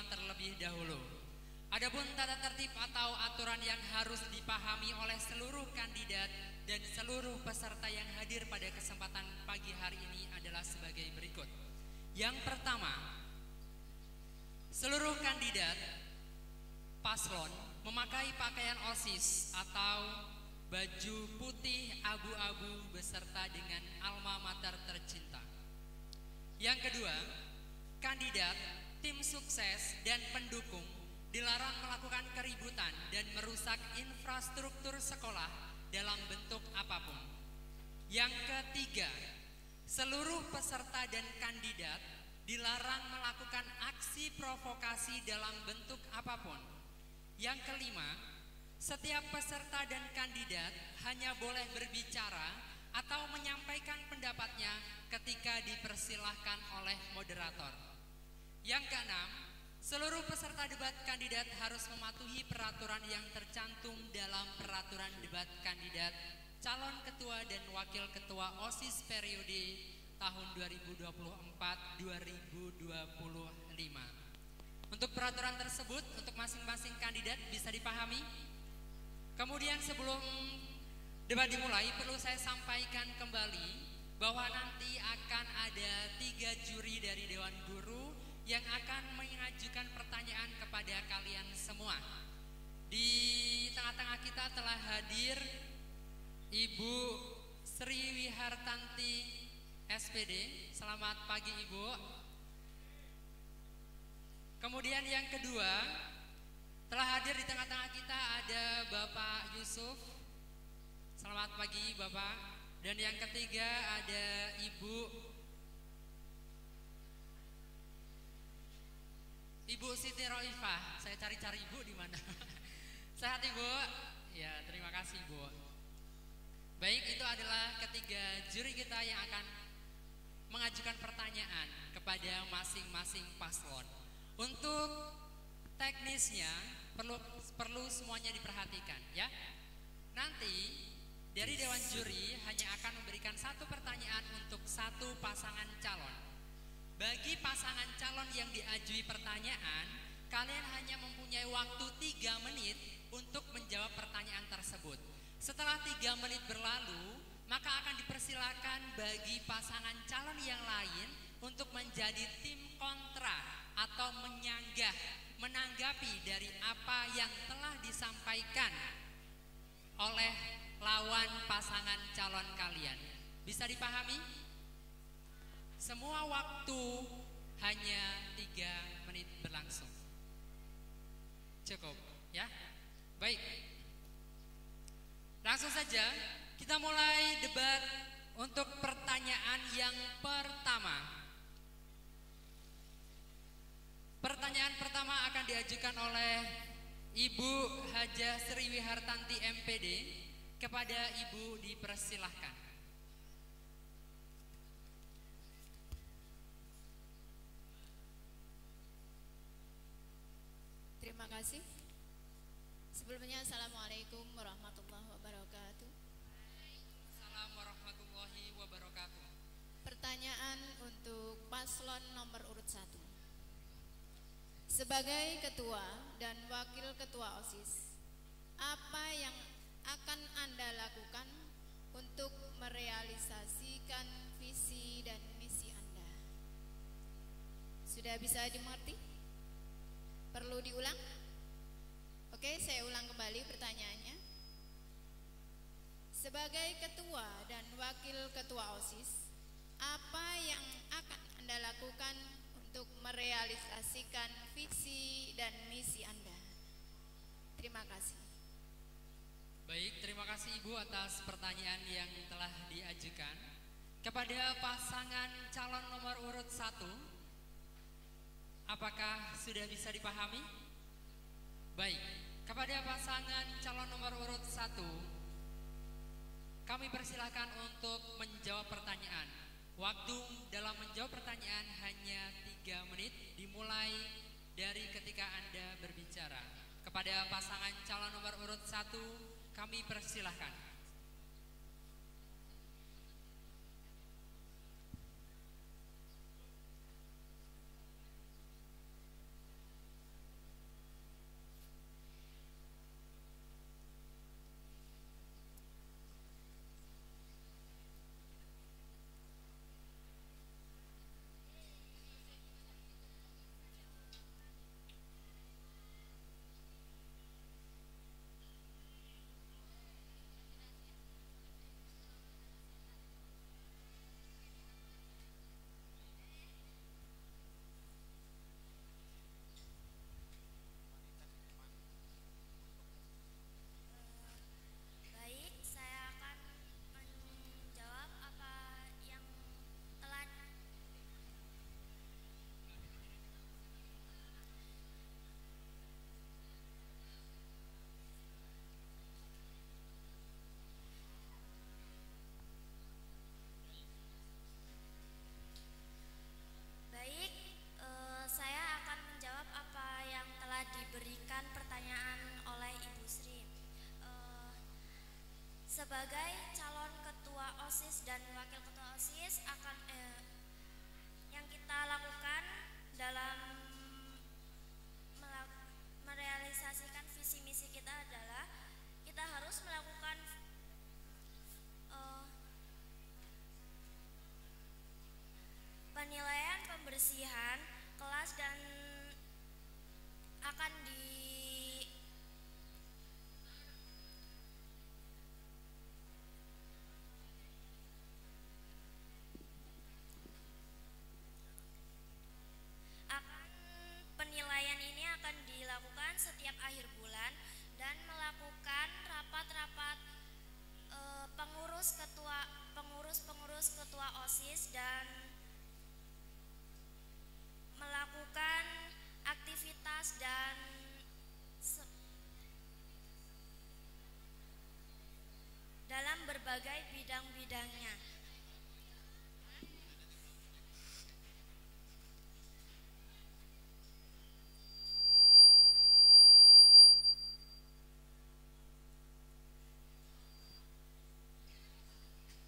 terlebih dahulu. Adapun tata tertib atau aturan yang harus dipahami oleh seluruh kandidat dan seluruh peserta yang hadir pada kesempatan pagi hari ini adalah sebagai berikut. Yang pertama, seluruh kandidat paslon memakai pakaian OSIS atau baju putih abu-abu beserta dengan alma mater tercinta. Yang kedua, kandidat, tim sukses, dan pendukung dilarang melakukan keributan dan merusak infrastruktur sekolah dalam bentuk apapun. Yang ketiga, seluruh peserta dan kandidat dilarang melakukan aksi provokasi dalam bentuk apapun. Yang kelima, setiap peserta dan kandidat hanya boleh berbicara atau menyampaikan pendapatnya ketika dipersilahkan oleh moderator. Yang keenam, seluruh peserta debat kandidat harus mematuhi peraturan yang tercantum dalam peraturan debat kandidat calon ketua dan wakil ketua OSIS periode tahun 2024-2025. Untuk peraturan tersebut untuk masing-masing kandidat bisa dipahami. Kemudian sebelum debat dimulai perlu saya sampaikan kembali bahwa nanti akan ada 3 juri dari Dewan Guru yang akan mengajukan pertanyaan kepada kalian semua. Di tengah-tengah kita telah hadir Ibu Sri Wihartanti SPD. Selamat pagi Ibu. Kemudian yang kedua, telah hadir di tengah-tengah kita ada Bapak Yusuf. Selamat pagi Bapak. Dan yang ketiga ada Ibu Siti Roifah. Saya cari-cari Ibu di mana. Sehat Ibu? Ya, terima kasih Ibu. Baik, itu adalah ketiga juri kita yang akan mengajukan pertanyaan kepada masing-masing paslon. Untuk teknisnya perlu semuanya diperhatikan ya. Nanti dari Dewan Juri hanya akan memberikan satu pertanyaan untuk satu pasangan calon. Bagi pasangan calon yang diajui pertanyaan, kalian hanya mempunyai waktu 3 menit untuk menjawab pertanyaan tersebut. Setelah 3 menit berlalu, maka akan dipersilakan bagi pasangan calon yang lain untuk menjadi tim kontra atau menanggapi dari apa yang telah disampaikan oleh lawan pasangan calon kalian. Bisa dipahami? Semua waktu hanya 3 menit berlangsung. Cukup ya. Baik, langsung saja kita mulai debat untuk pertanyaan yang pertama. Pertanyaan pertama akan diajukan oleh Ibu Hajah Sri Wihartanti MPD. Kepada Ibu dipersilahkan. Terima kasih. Sebelumnya Assalamualaikum warahmatullahi wabarakatuh. Assalamualaikum warahmatullahi wabarakatuh. Pertanyaan untuk paslon nomor urut 1. Sebagai ketua dan wakil ketua OSIS, apa yang akan Anda lakukan untuk merealisasikan visi dan misi Anda? Sudah bisa dimengerti? Perlu diulang? Oke, saya ulang kembali pertanyaannya. Sebagai ketua dan wakil ketua OSIS, apa yang akan Anda lakukan untuk merealisasikan visi dan misi Anda? Terima kasih. Baik, terima kasih Ibu atas pertanyaan yang telah diajukan. Kepada pasangan calon nomor urut 1, apakah sudah bisa dipahami? Baik, kepada pasangan calon nomor urut 1, kami persilahkan untuk menjawab pertanyaan. Waktu dalam menjawab pertanyaan hanya 3 menit, dimulai dari ketika Anda berbicara. Kepada pasangan calon nomor urut 1, kami persilahkan. OSIS dan wakil ketua OSIS akan yang kita lakukan dalam merealisasikan visi misi kita adalah kita harus melakukan penilaian pembersihan kelas dan akan penilaian ini akan dilakukan setiap akhir bulan dan melakukan rapat-rapat pengurus ketua OSIS dan melakukan aktivitas dan dalam berbagai bidang-bidangnya.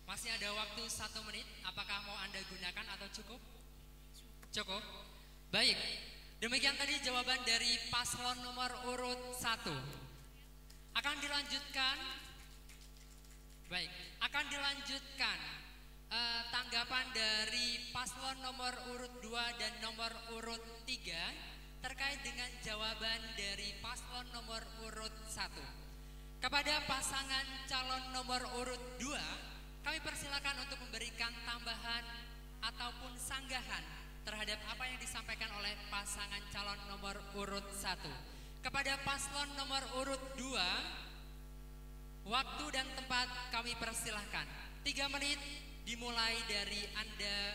Masih ada waktu 1 menit. Apakah mau Anda gunakan atau cukup? Cukup. Baik. Demikian tadi jawaban dari paslon nomor urut 1. Akan dilanjutkan. Baik. Akan dilanjutkan tanggapan dari paslon nomor urut 2 dan nomor urut 3 terkait dengan jawaban dari paslon nomor urut 1. Kepada pasangan calon nomor urut 2, kami persilakan untuk memberikan tambahan ataupun sanggahan terhadap apa yang disampaikan oleh pasangan calon nomor urut 1. Kepada paslon nomor urut 2, waktu dan tempat kami persilahkan. 3 menit dimulai dari Anda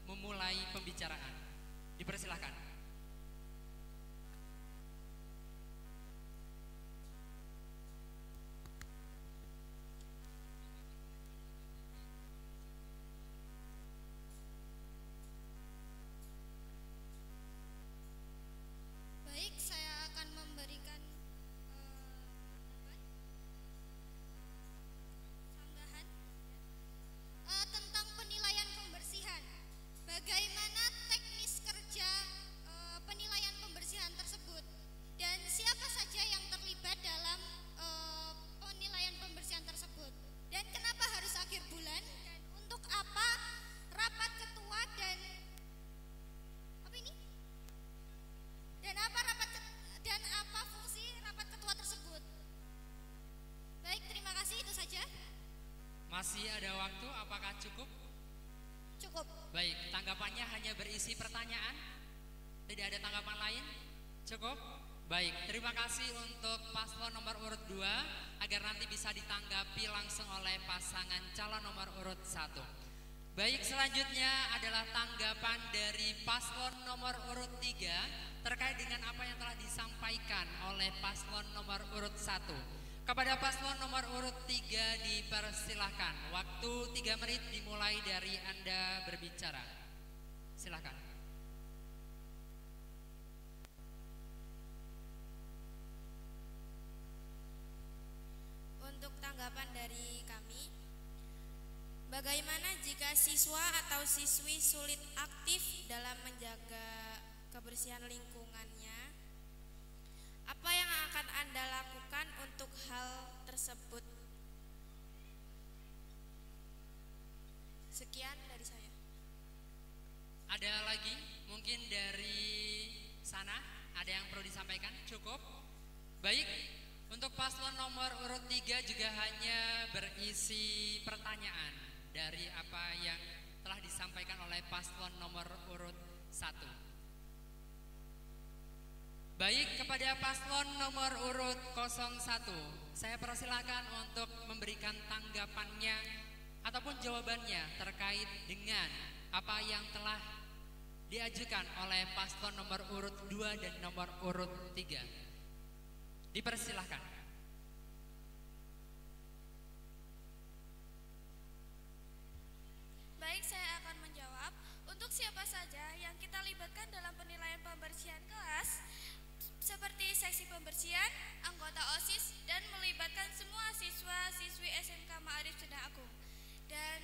memulai pembicaraan. Dipersilahkan. Bagaimana teknis kerja penilaian pembersihan tersebut dan siapa saja yang terlibat dalam penilaian pembersihan tersebut dan kenapa harus akhir bulan dan untuk apa rapat ketua dan apa fungsi rapat ketua tersebut. Baik, terima kasih, itu saja. Masih ada waktu, apakah cukup? Cukup. Baik, tanggapannya hanya berisi pertanyaan? Tidak ada tanggapan lain? Cukup? Baik, terima kasih untuk paslon nomor urut 2 agar nanti bisa ditanggapi langsung oleh pasangan calon nomor urut 1. Baik, selanjutnya adalah tanggapan dari paslon nomor urut 3 terkait dengan apa yang telah disampaikan oleh paslon nomor urut 1. Kepada paslon nomor urut 3 dipersilahkan. Waktu 3 menit dimulai dari Anda berbicara. Silakan. Untuk tanggapan dari kami, bagaimana jika siswa atau siswi sulit aktif dalam menjaga kebersihan lingkungannya? Apa yang akan Anda lakukan untuk hal tersebut? Sekian dari saya. Ada lagi? Mungkin dari sana ada yang perlu disampaikan? Cukup? Baik, untuk paslon nomor urut 3 juga hanya berisi pertanyaan dari apa yang telah disampaikan oleh paslon nomor urut 1. Baik, kepada paslon nomor urut 01, saya persilakan untuk memberikan tanggapannya ataupun jawabannya terkait dengan apa yang telah diajukan oleh paslon nomor urut 2 dan nomor urut 3. Dipersilahkan. Baik, saya akan menjawab. Untuk siapa saja yang kita libatkan dalam penilaian pembersihan kelas, seperti seksi pembersihan, anggota OSIS, dan melibatkan semua siswa-siswi SMK Ma'arif Cendana Agung. Dan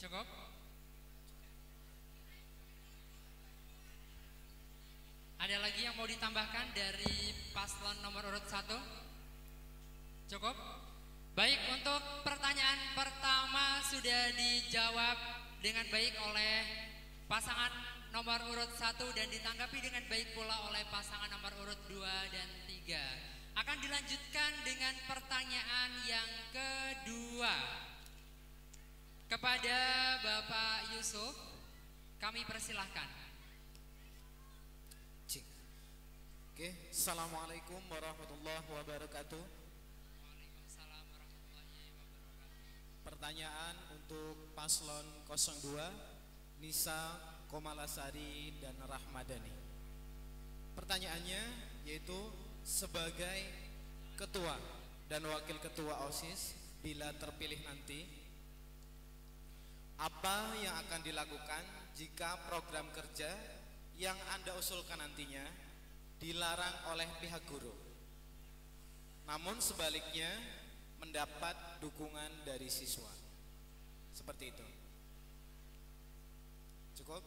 Cukup? Ada lagi yang mau ditambahkan dari paslon nomor urut 1? Cukup? Baik, untuk pertanyaan pertama sudah dijawab dengan baik oleh pasangan nomor urut 1 dan ditanggapi dengan baik pula oleh pasangan nomor urut 2 dan 3. Akan dilanjutkan dengan pertanyaan yang kedua. Kepada Bapak Yusuf, kami persilahkan. Oke, Assalamualaikum warahmatullahi wabarakatuh. Waalaikumsalam warahmatullahi wabarakatuh. Pertanyaan untuk paslon 02, Nisa Komalasari dan Rahmadani. Pertanyaannya yaitu sebagai ketua dan wakil ketua OSIS bila terpilih nanti, apa yang akan dilakukan jika program kerja yang Anda usulkan nantinya dilarang oleh pihak guru, namun sebaliknya mendapat dukungan dari siswa? Seperti itu. Cukup?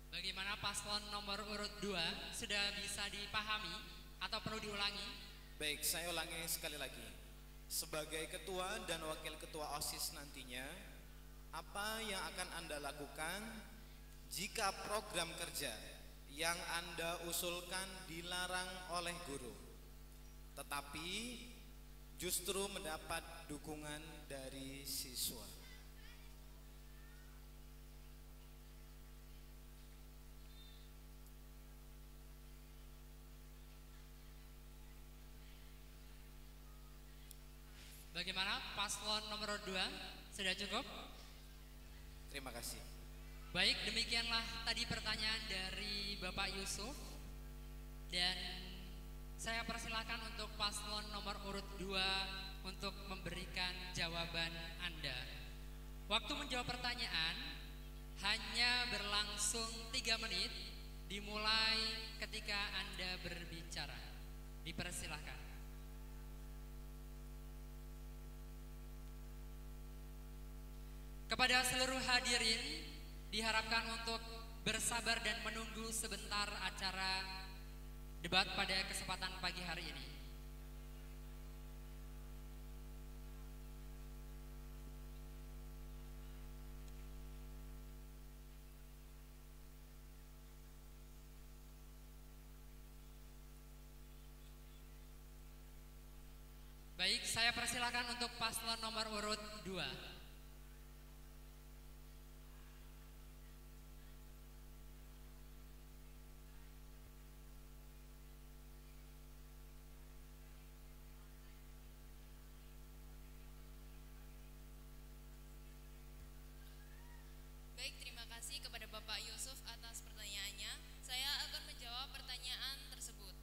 Bagaimana paslon nomor urut 2, sudah bisa dipahami atau perlu diulangi? Baik, saya ulangi sekali lagi. Sebagai ketua dan wakil ketua OSIS nantinya, apa yang akan Anda lakukan jika program kerja yang Anda usulkan dilarang oleh guru, tetapi justru mendapat dukungan dari siswa? Bagaimana paslon nomor 2, sudah cukup? Terima kasih. Baik, demikianlah tadi pertanyaan dari Bapak Yusuf. Dan saya persilakan untuk paslon nomor urut 2 untuk memberikan jawaban Anda. Waktu menjawab pertanyaan hanya berlangsung 3 menit, dimulai ketika Anda berbicara. Dipersilakan. Kepada seluruh hadirin, diharapkan untuk bersabar dan menunggu sebentar acara debat pada kesempatan pagi hari ini. Baik, saya persilakan untuk paslon nomor urut 2. Baik, terima kasih kepada Bapak Yusuf atas pertanyaannya. Saya akan menjawab pertanyaan tersebut.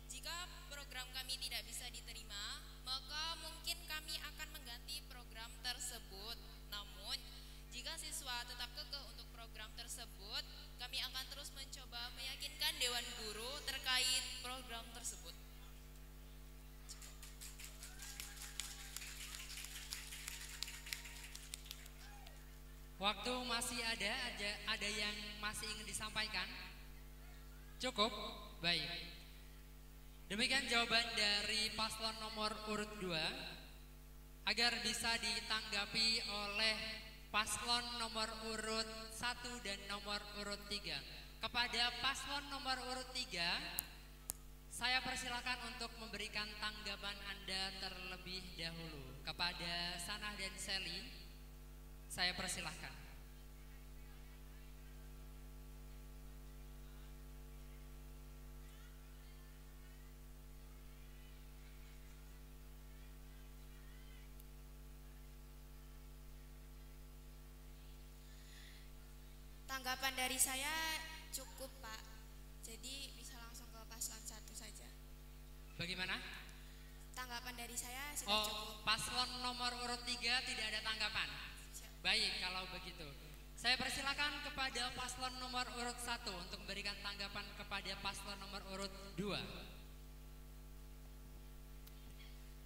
Jika program kami tidak bisa diterima, maka mungkin kami akan mengganti program tersebut. Namun, jika siswa tetap kekeh untuk program tersebut, kami akan terus mencoba meyakinkan Dewan Guru terkait program tersebut. Waktu masih ada yang masih ingin disampaikan? Cukup? Baik. Demikian jawaban dari paslon nomor urut 2. Agar bisa ditanggapi oleh paslon nomor urut 1 dan nomor urut 3. Kepada paslon nomor urut 3, saya persilakan untuk memberikan tanggapan Anda terlebih dahulu. Kepada Sanah dan Sally, saya persilahkan. Tanggapan dari saya cukup, Pak. Jadi bisa langsung ke paslon 1 saja. Bagaimana? Tanggapan dari saya sudah cukup. Paslon nomor urut 3 tidak ada tanggapan. Baik, kalau begitu saya persilakan kepada paslon nomor urut 1 untuk memberikan tanggapan kepada paslon nomor urut 2.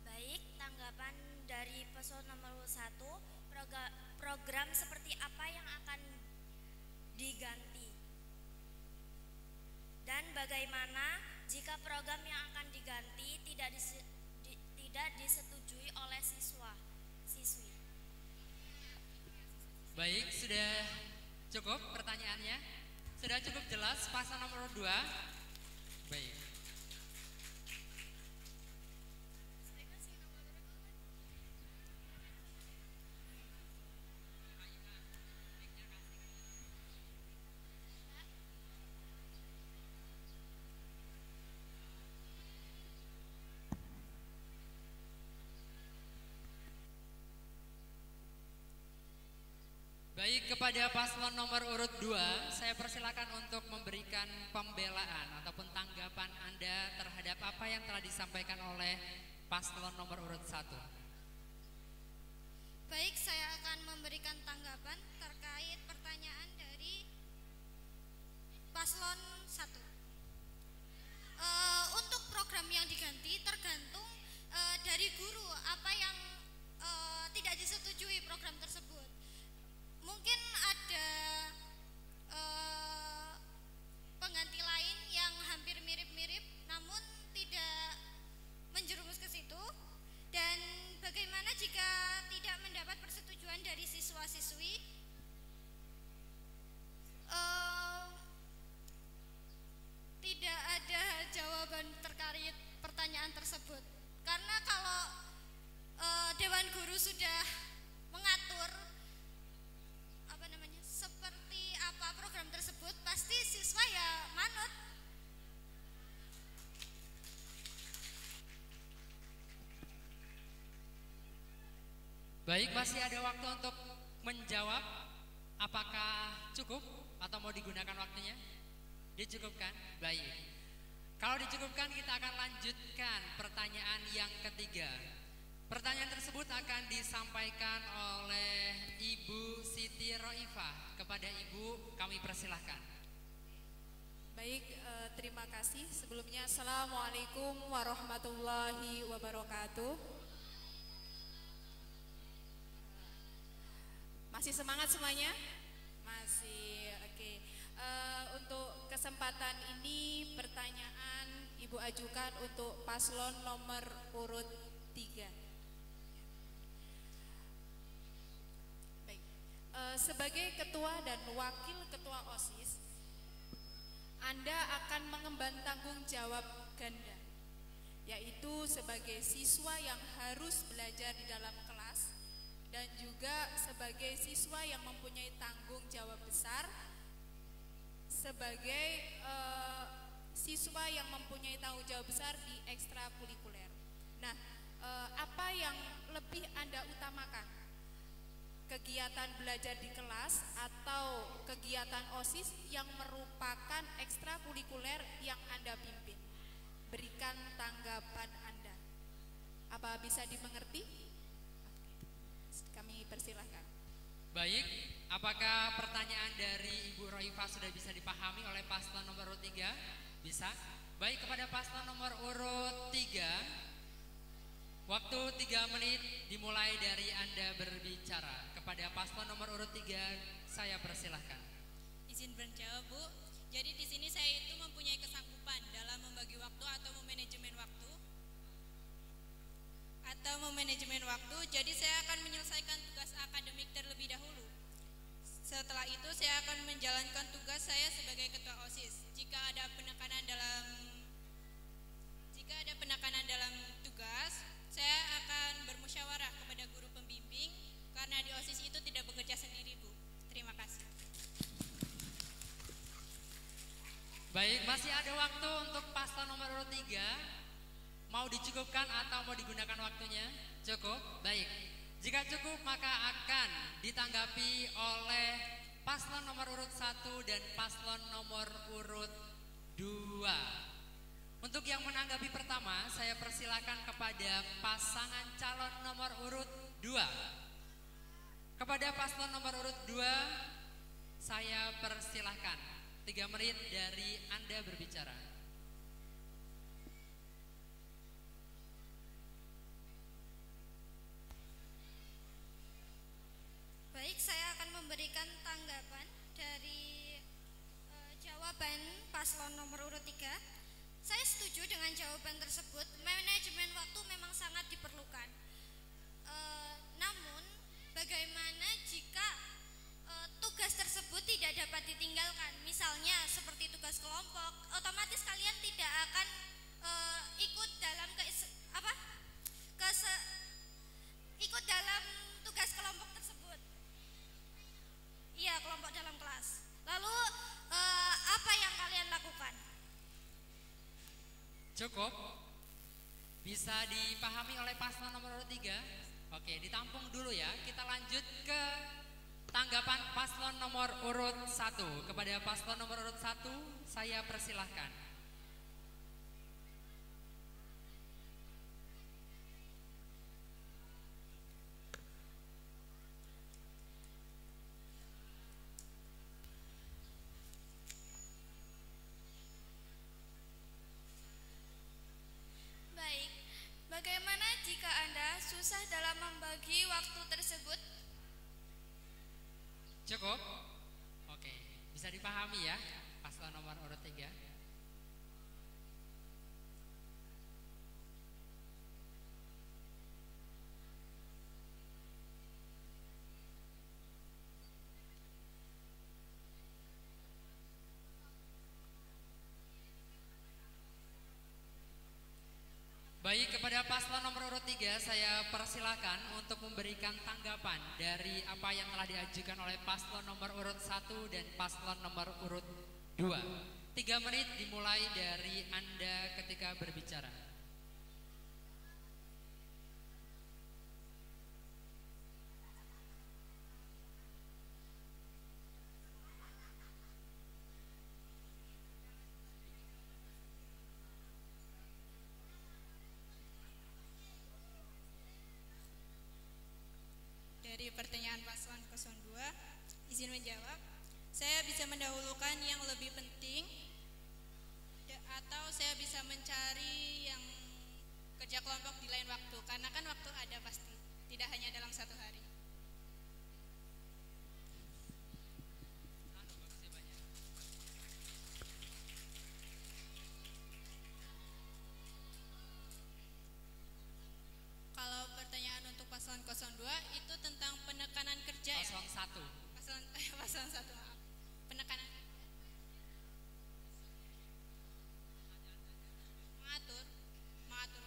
Baik, tanggapan dari paslon nomor 1, program seperti apa yang akan diganti? Dan bagaimana jika program yang akan diganti tidak disetujui oleh siswi? Baik, sudah cukup pertanyaannya? Sudah cukup jelas paslon nomor 2? Baik. Baik, kepada paslon nomor urut 2, saya persilakan untuk memberikan pembelaan ataupun tanggapan Anda terhadap apa yang telah disampaikan oleh paslon nomor urut 1. Baik, saya akan memberikan tanggapan terkait pertanyaan dari paslon 1. Untuk program yang diganti tergantung dari guru apa yang tidak disetujui program tersebut. Mungkin ada pengganti lain yang hampir mirip-mirip namun tidak menjerumus ke situ. Dan bagaimana jika tidak mendapat persetujuan dari siswa-siswi? Tidak ada jawaban terkait pertanyaan tersebut. Karena kalau Dewan Guru sudah mengatur seperti apa program tersebut, pasti siswa ya manut. Baik, masih ada waktu untuk menjawab. Apakah cukup atau mau digunakan waktunya? Dicukupkan? Baik. Kalau dicukupkan, kita akan lanjutkan pertanyaan yang ketiga. Pertanyaan tersebut akan disampaikan oleh Ibu Siti Roifah. Kepada Ibu kami persilahkan. Baik, terima kasih. Sebelumnya Assalamualaikum warahmatullahi wabarakatuh. Masih semangat semuanya? Masih, oke. Untuk kesempatan ini pertanyaan Ibu ajukan untuk paslon nomor urut 3. Sebagai ketua dan wakil ketua OSIS, Anda akan mengemban tanggung jawab ganda, yaitu sebagai siswa yang harus belajar di dalam kelas dan juga sebagai siswa yang mempunyai tanggung jawab besar sebagai siswa yang mempunyai tanggung jawab besar di ekstrakurikuler. Nah, apa yang lebih Anda utamakan? Kegiatan belajar di kelas atau kegiatan OSIS yang merupakan ekstrakurikuler yang Anda pimpin? Berikan tanggapan Anda. Apa bisa dimengerti? Kami persilahkan. Baik, apakah pertanyaan dari Ibu Roifah sudah bisa dipahami oleh paslon nomor urut 3? Bisa? Baik, kepada paslon nomor urut 3, waktu 3 menit dimulai dari Anda berbicara. Kepada paslon nomor urut 3, saya persilahkan. Izin menjawab, Bu. Jadi di sini saya itu mempunyai kesanggupan dalam membagi waktu atau memanajemen waktu. Jadi saya akan menyelesaikan tugas akademik terlebih dahulu. Setelah itu saya akan menjalankan tugas saya sebagai ketua OSIS. Jika ada penekanan dalam tugas, saya akan bermusyawarah kepada guru pembimbing karena di OSIS itu tidak bekerja sendiri, Bu. Terima kasih. Baik, masih ada waktu untuk paslon nomor urut 3. Mau dicukupkan atau mau digunakan waktunya? Cukup? Baik. Jika cukup maka akan ditanggapi oleh paslon nomor urut 1 dan paslon nomor urut 2. Untuk yang menanggapi pertama, saya persilakan kepada pasangan calon nomor urut 2. Kepada paslon nomor urut 2, saya persilahkan 3 menit dari Anda berbicara. memberikan tanggapan dari jawaban paslon nomor urut 3. Saya setuju dengan jawaban tersebut. Manajemen waktu memang sangat diperlukan. Namun, bagaimana jika tugas tersebut tidak dapat ditinggalkan? Misalnya seperti tugas kelompok, otomatis kalian tidak akan ikut dalam ikut dalam tugas kelompok tersebut. Iya, kelompok dalam kelas. Lalu apa yang kalian lakukan? Cukup? Bisa dipahami oleh paslon nomor urut 3? Oke, ditampung dulu ya. Kita lanjut ke tanggapan paslon nomor urut 1. Kepada paslon nomor urut 1, saya persilahkan. Baik, bagaimana jika Anda susah dalam membagi waktu tersebut? Cukup? Oke, bisa dipahami ya paslon nomor urut 3. Baik, kepada paslon nomor urut 3 saya persilakan untuk memberikan tanggapan dari apa yang telah diajukan oleh paslon nomor urut 1 dan paslon nomor urut 2. 3 menit dimulai dari Anda ketika berbicara. Dari pertanyaan paslon 02, izin menjawab. Saya bisa mendahulukan yang lebih penting atau saya bisa mencari yang kerja kelompok di lain waktu, karena kan waktu ada pasti, tidak hanya dalam satu hari. Kalau pertanyaan untuk paslon 02 itu tentang penekanan kerja Paslon 1. Paslon 1, maaf. Penekanan mengatur waktu.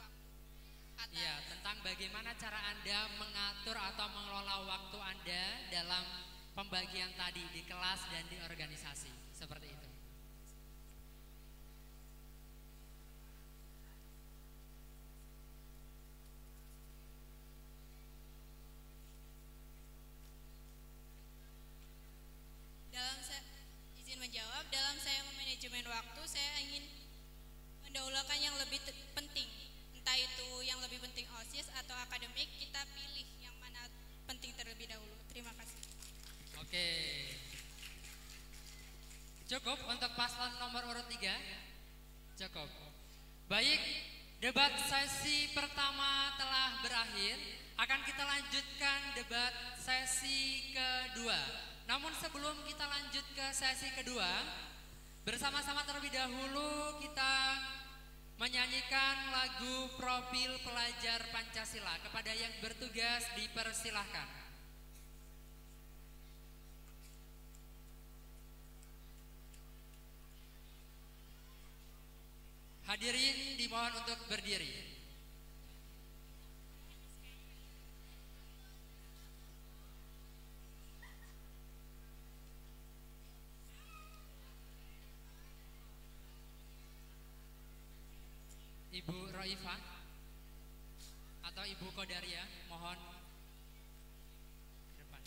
Iya, tentang bagaimana cara Anda mengatur atau mengelola waktu Anda dalam pembagian tadi di kelas dan di organisasi. Seperti itu. Izin menjawab, dalam saya memanajemen waktu, saya ingin mendahulukan yang lebih penting. Entah itu yang lebih penting OSIS atau akademik, kita pilih yang mana penting terlebih dahulu. Terima kasih. Oke. Cukup untuk paslon nomor urut 3? Cukup. Baik, debat sesi pertama telah berakhir. Akan kita lanjutkan debat sesi kedua. Namun sebelum kita lanjut ke sesi kedua, bersama-sama terlebih dahulu kita menyanyikan lagu Profil Pelajar Pancasila. Kepada yang bertugas dipersilahkan. Hadirin dimohon untuk berdiri. Ibu Roifah atau Ibu Kodaria, mohon ke depan.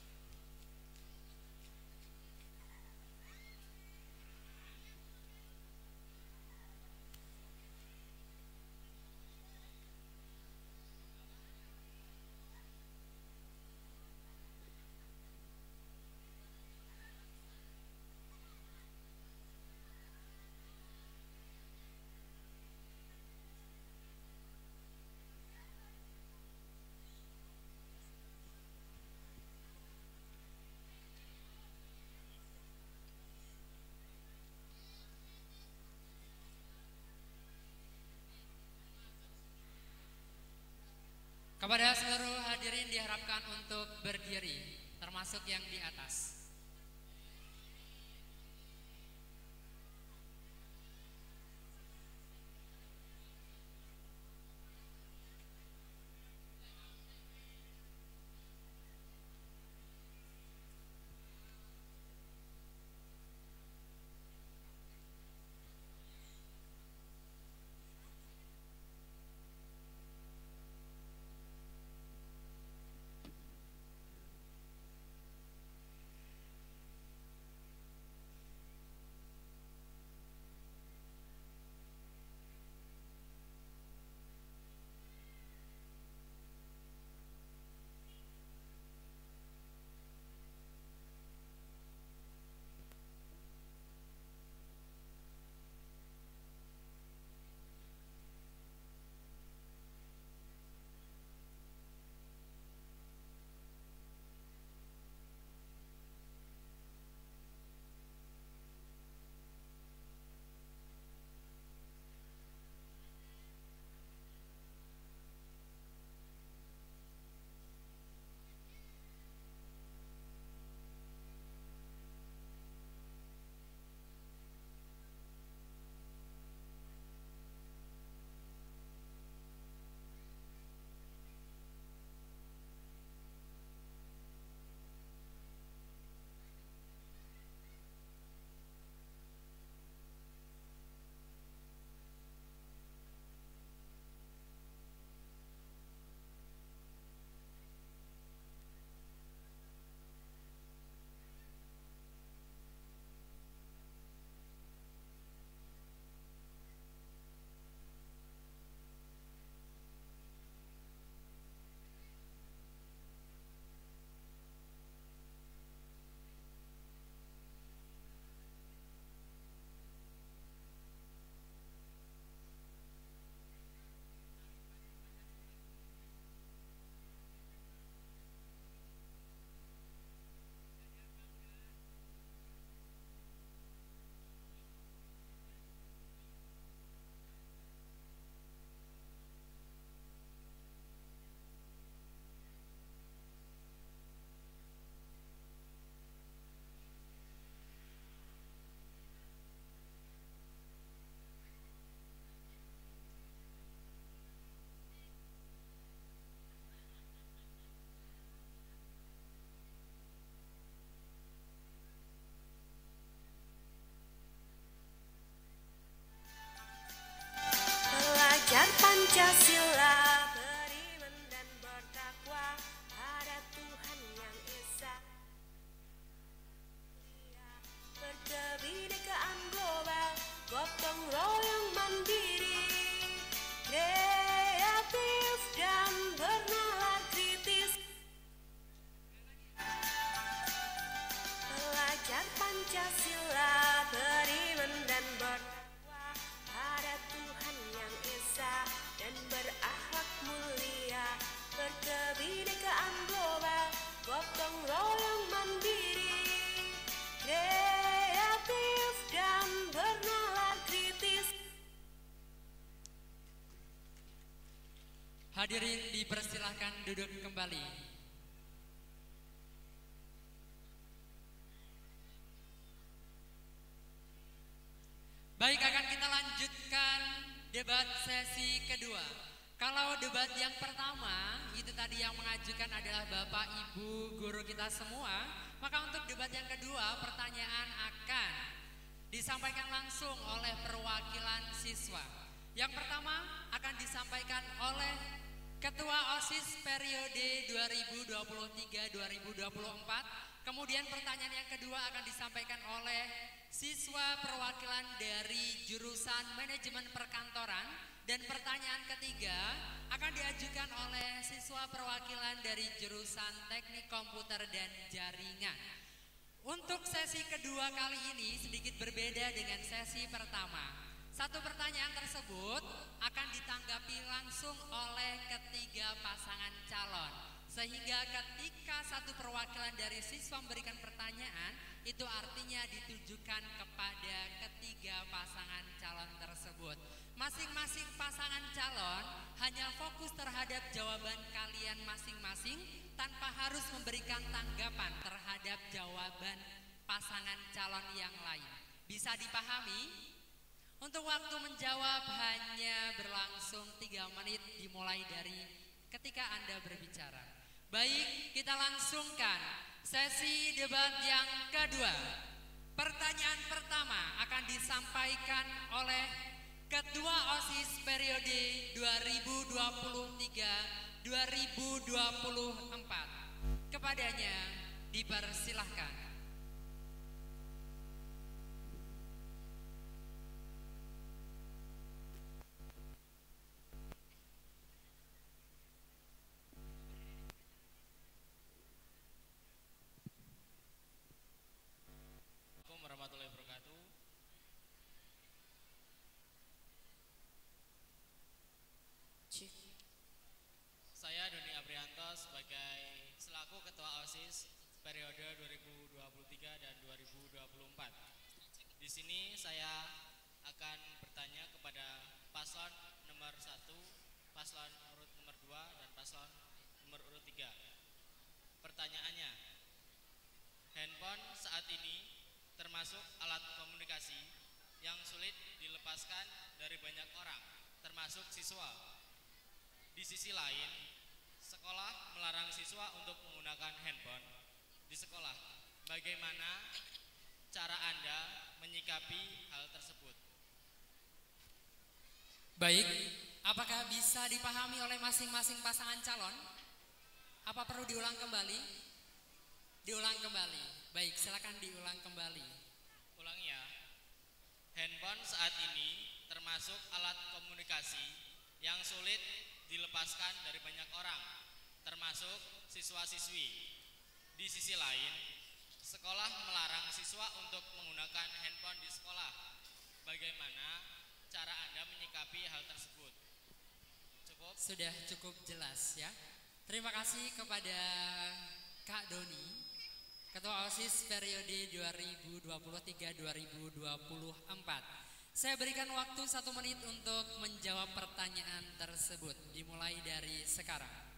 Kepada seluruh hadirin diharapkan untuk berdiri, termasuk yang di atas. Pancasila, beriman dan bertakwa pada Tuhan yang Esa, berkebinekaan global, gotong royong mandiri, kreatif dan bernalar kritis. Pelajar Pancasila, beriman dan bertakwa pada Tuhan yang Esa dan berakhlak mulia, berkebinekaan global, gotong royong mandiri, kreatif dan bernalar kritis. Hadirin dipersilahkan duduk kembali. Baik, akan kita lanjutkan debat sesi kedua. Kalau debat yang pertama itu tadi yang mengajukan adalah Bapak Ibu guru kita semua, maka untuk debat yang kedua pertanyaan akan disampaikan langsung oleh perwakilan siswa. Yang pertama akan disampaikan oleh Ketua OSIS periode 2023-2024. Kemudian pertanyaan yang kedua akan disampaikan oleh siswa perwakilan dari jurusan manajemen perkantoran, dan pertanyaan ketiga akan diajukan oleh siswa perwakilan dari jurusan teknik komputer dan jaringan. Untuk sesi kedua kali ini sedikit berbeda dengan sesi pertama. Satu pertanyaan tersebut akan ditanggapi langsung oleh ketiga pasangan calon. Sehingga ketika satu perwakilan dari siswa memberikan pertanyaan, itu artinya ditujukan kepada ketiga pasangan calon tersebut. Masing-masing pasangan calon hanya fokus terhadap jawaban kalian masing-masing tanpa harus memberikan tanggapan terhadap jawaban pasangan calon yang lain. Bisa dipahami? Untuk waktu menjawab hanya berlangsung 3 menit dimulai dari ketika Anda berbicara. Baik, kita langsungkan sesi debat yang kedua. Pertanyaan pertama akan disampaikan oleh Ketua OSIS periode 2023-2024. Kepadanya dipersilahkan. Warahmatullahi wabarakatuh. Saya Doni Aprianto selaku Ketua OSIS periode 2023 dan 2024. Di sini saya akan bertanya kepada paslon nomor 1, paslon urut nomor 2 dan paslon nomor urut 3. Pertanyaannya, handphone saat ini termasuk alat komunikasi yang sulit dilepaskan dari banyak orang, termasuk siswa. Di sisi lain, sekolah melarang siswa untuk menggunakan handphone di sekolah. Bagaimana cara Anda menyikapi hal tersebut? Baik, apakah bisa dipahami oleh masing-masing pasangan calon? Apa perlu diulang kembali? Diulang kembali. Baik, silakan diulang kembali. Ulang ya. Handphone saat ini termasuk alat komunikasi yang sulit dilepaskan dari banyak orang, termasuk siswa-siswi. Di sisi lain, sekolah melarang siswa untuk menggunakan handphone di sekolah. Bagaimana cara Anda menyikapi hal tersebut? Cukup? Sudah cukup jelas ya. Terima kasih kepada Kak Doni, Ketua OSIS periode 2023-2024. Saya berikan waktu 1 menit untuk menjawab pertanyaan tersebut. Dimulai dari sekarang.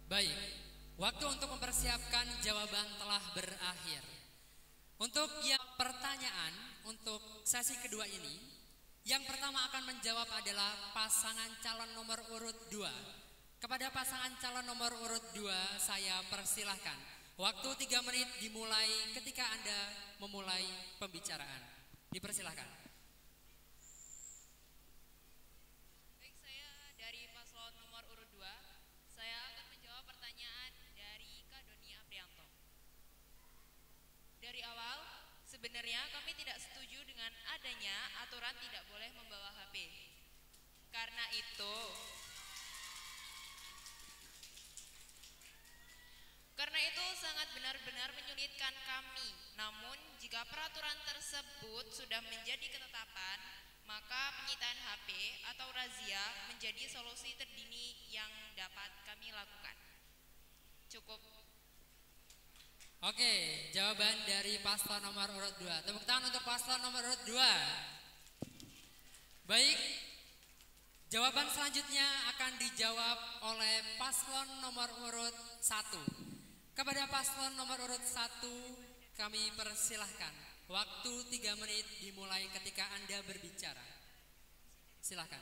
Baik, waktu untuk mempersiapkan jawaban telah berakhir. Untuk yang pertanyaan untuk sesi kedua ini, yang pertama akan menjawab adalah pasangan calon nomor urut 2. Kepada pasangan calon nomor urut 2 saya persilahkan. Waktu 3 menit dimulai ketika Anda memulai pembicaraan. Dipersilahkan. Dari awal, sebenarnya kami tidak setuju dengan adanya aturan tidak boleh membawa HP. Karena itu sangat benar-benar menyulitkan kami. Namun, jika peraturan tersebut sudah menjadi ketetapan, maka penyitaan HP atau razia menjadi solusi terdini yang dapat kami lakukan. Cukup. Oke, jawaban dari paslon nomor urut 2. Tepuk tangan untuk paslon nomor urut 2. Baik, Jawaban selanjutnya akan dijawab oleh paslon nomor urut 1. Kepada paslon nomor urut 1 kami persilahkan. Waktu 3 menit dimulai ketika Anda berbicara. Silahkan.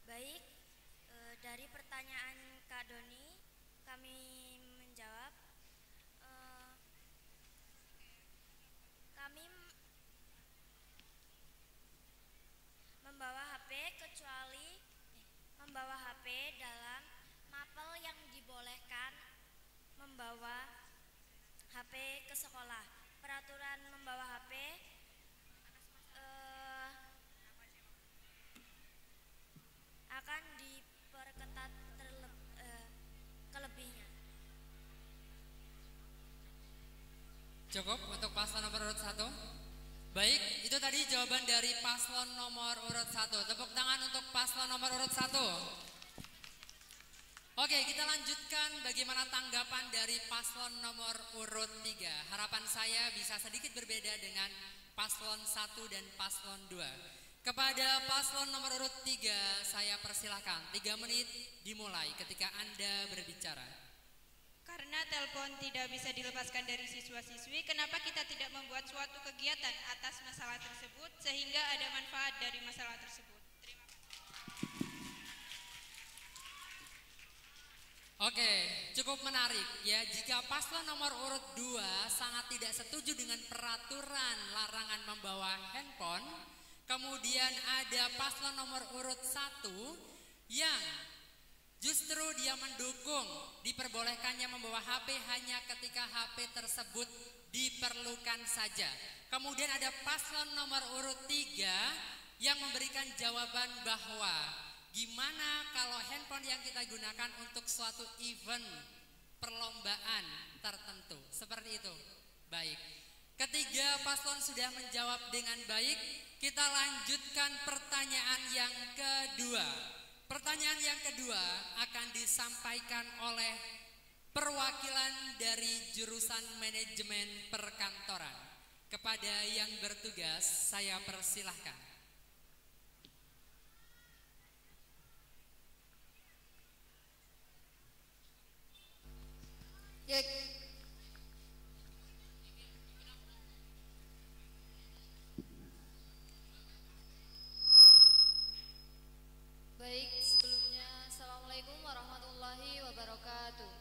Baik, dari pertanyaan Kak Doni, kami menjawab. Kami membawa HP membawa HP dalam mapel yang dibolehkan membawa HP ke sekolah. Peraturan membawa HP akan diperketat kelebihnya. Cukup untuk paslon nomor urut 1. Baik, itu tadi jawaban dari paslon nomor urut 1. Tepuk tangan untuk paslon nomor urut 1. Oke, kita lanjutkan bagaimana tanggapan dari paslon nomor urut 3. Harapan saya bisa sedikit berbeda dengan paslon 1 dan paslon 2. Kepada paslon nomor urut 3 saya persilahkan. 3 menit dimulai ketika Anda berbicara. Karena telepon tidak bisa dilepaskan dari siswa-siswi, kenapa kita tidak membuat suatu kegiatan atas masalah tersebut sehingga ada manfaat dari masalah tersebut? Terima kasih. Oke, cukup menarik ya. Jika paslon nomor urut 2 sangat tidak setuju dengan peraturan larangan membawa handphone, kemudian ada paslon nomor urut 1 yang justru dia mendukung diperbolehkannya membawa HP hanya ketika HP tersebut diperlukan saja. Kemudian ada paslon nomor urut 3 yang memberikan jawaban bahwa gimana kalau handphone yang kita gunakan untuk suatu event perlombaan tertentu. Seperti itu. Baik. Ketiga paslon sudah menjawab dengan baik. Kita lanjutkan pertanyaan yang kedua. Pertanyaan yang kedua akan disampaikan oleh perwakilan dari jurusan manajemen perkantoran. Kepada yang bertugas saya persilahkan. Baik, sebelumnya Assalamualaikum warahmatullahi wabarakatuh.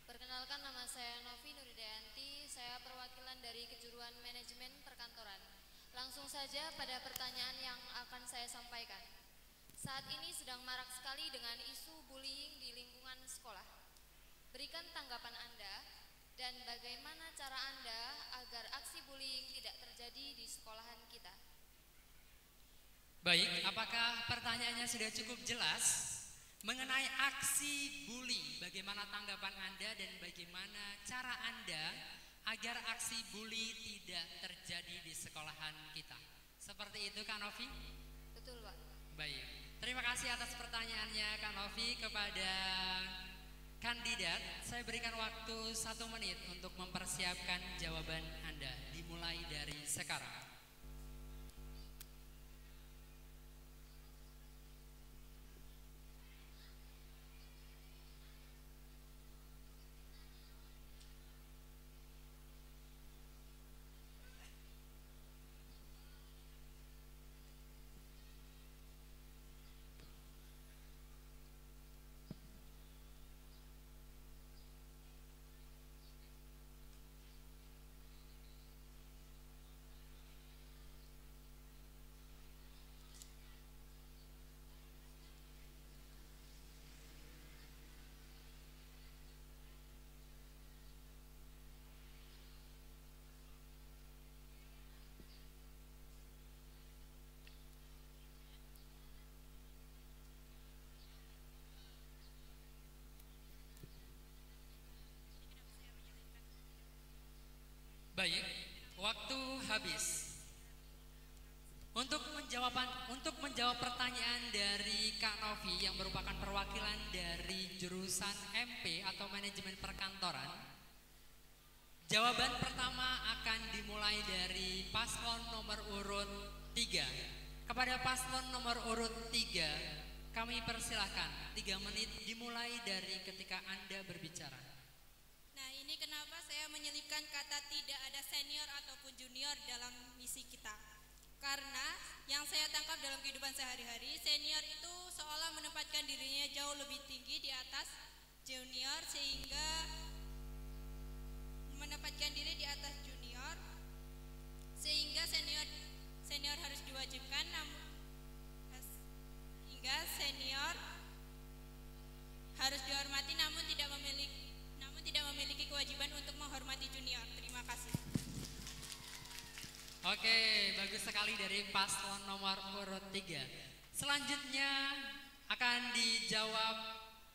Perkenalkan, nama saya Novi Nuridayanti, saya perwakilan dari kejuruan manajemen perkantoran. Langsung saja pada pertanyaan yang akan saya sampaikan. Saat ini sedang marak sekali dengan isu bullying di lingkungan sekolah. Berikan tanggapan Anda dan bagaimana cara Anda agar aksi bullying tidak terjadi di sekolahan kita. Baik, apakah pertanyaannya sudah cukup jelas mengenai aksi bully? Bagaimana tanggapan Anda dan bagaimana cara Anda agar aksi bully tidak terjadi di sekolahan kita? Seperti itu Kak Novi? Betul Pak. Baik, terima kasih atas pertanyaannya Kak Novi. Kepada kandidat, saya berikan waktu 1 menit untuk mempersiapkan jawaban Anda. Dimulai dari sekarang. perwakilan dari jurusan MP atau manajemen perkantoran. Jawaban pertama akan dimulai dari paslon nomor urut 3. Kepada paslon nomor urut 3, kami persilahkan 3 menit dimulai dari ketika Anda berbicara. Nah, ini kenapa saya menyelipkan kata tidak ada senior ataupun junior dalam misi kita. Karena yang saya tangkap dalam kehidupan sehari-hari, senior itu seolah menempatkan dirinya jauh lebih tinggi di atas junior, sehingga menempatkan diri di atas junior, sehingga senior harus diwajibkan, hingga senior harus dihormati namun tidak memiliki kewajiban untuk menghormati junior. Terima kasih. Oke, bagus sekali dari paslon nomor urut 3. Selanjutnya akan dijawab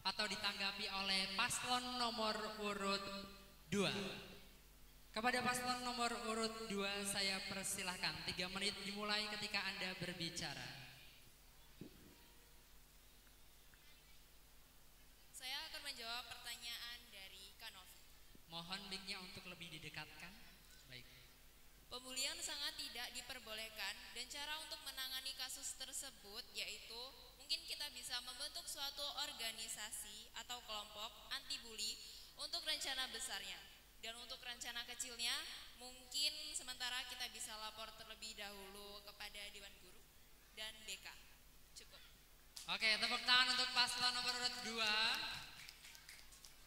atau ditanggapi oleh paslon nomor urut 2. Kepada paslon nomor urut 2 saya persilahkan 3 menit dimulai ketika Anda berbicara. Saya akan menjawab pertanyaan dari Kanovi. Mohon mic-nya untuk lebih didekatkan. Baik. Pemulihan sangat tidak diperbolehkan dan cara untuk menangani kasus tersebut yaitu mungkin kita bisa membentuk suatu organisasi atau kelompok anti bully untuk rencana besarnya. Dan untuk rencana kecilnya mungkin sementara kita bisa lapor terlebih dahulu kepada Dewan Guru dan BK. Cukup. Oke, tepuk tangan untuk paslon nomor urut 2.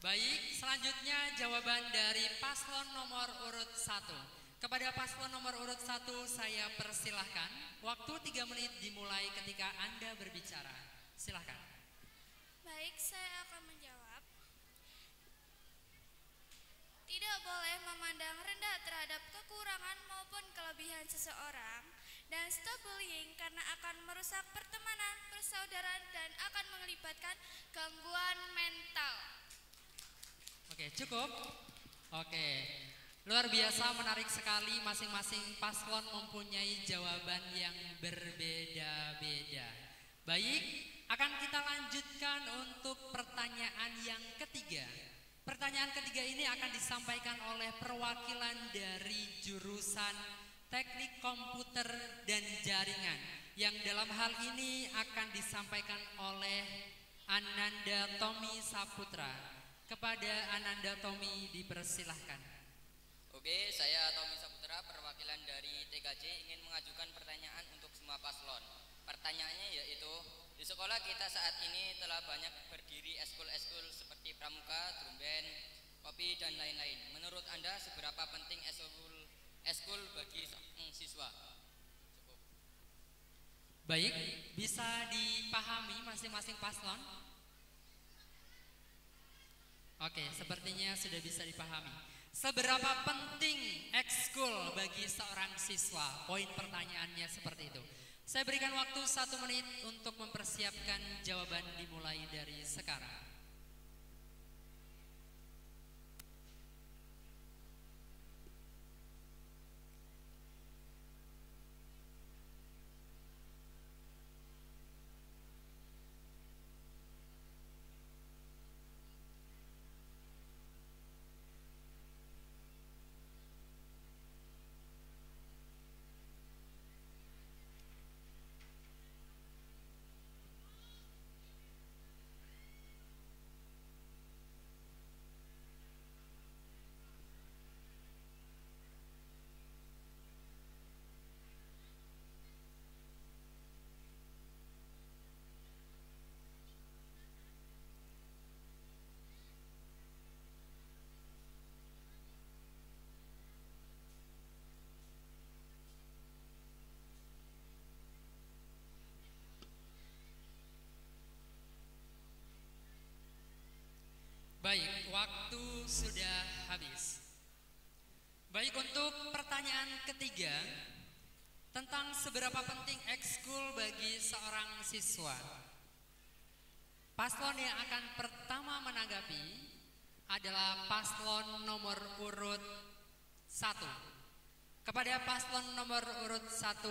Baik, selanjutnya jawaban dari paslon nomor urut 1. Kepada paslon nomor urut 1 saya persilahkan. Waktu 3 menit dimulai ketika Anda berbicara. Silahkan. Baik, saya akan menjawab. Tidak boleh memandang rendah terhadap kekurangan maupun kelebihan seseorang, dan stop bullying karena akan merusak pertemanan, persaudaraan, dan akan melibatkan gangguan mental. Oke, cukup. Oke, luar biasa, menarik sekali. Masing-masing paslon mempunyai jawaban yang berbeda-beda. Baik, akan kita lanjutkan untuk pertanyaan yang ketiga. Pertanyaan ketiga ini akan disampaikan oleh perwakilan dari jurusan Teknik Komputer dan Jaringan, yang dalam hal ini akan disampaikan oleh Ananda Tommy Saputra. Kepada Ananda Tommy dipersilahkan. Oke, saya Tommy Saputra, perwakilan dari TKJ, ingin mengajukan pertanyaan untuk semua paslon. Pertanyaannya yaitu, di sekolah kita saat ini telah banyak berdiri eskul-eskul seperti pramuka, drum band, kopi, dan lain-lain. Menurut Anda seberapa penting eskul bagi siswa? Cukup. Baik, bisa dipahami masing-masing paslon? Oke, sepertinya sudah bisa dipahami. Seberapa penting ekskul bagi seorang siswa? Poin pertanyaannya seperti itu. Saya berikan waktu 1 menit untuk mempersiapkan jawaban dimulai dari sekarang. Baik, waktu sudah habis. Baik, untuk pertanyaan ketiga tentang seberapa penting ekskul bagi seorang siswa. Paslon yang akan pertama menanggapi adalah paslon nomor urut 1. Kepada paslon nomor urut 1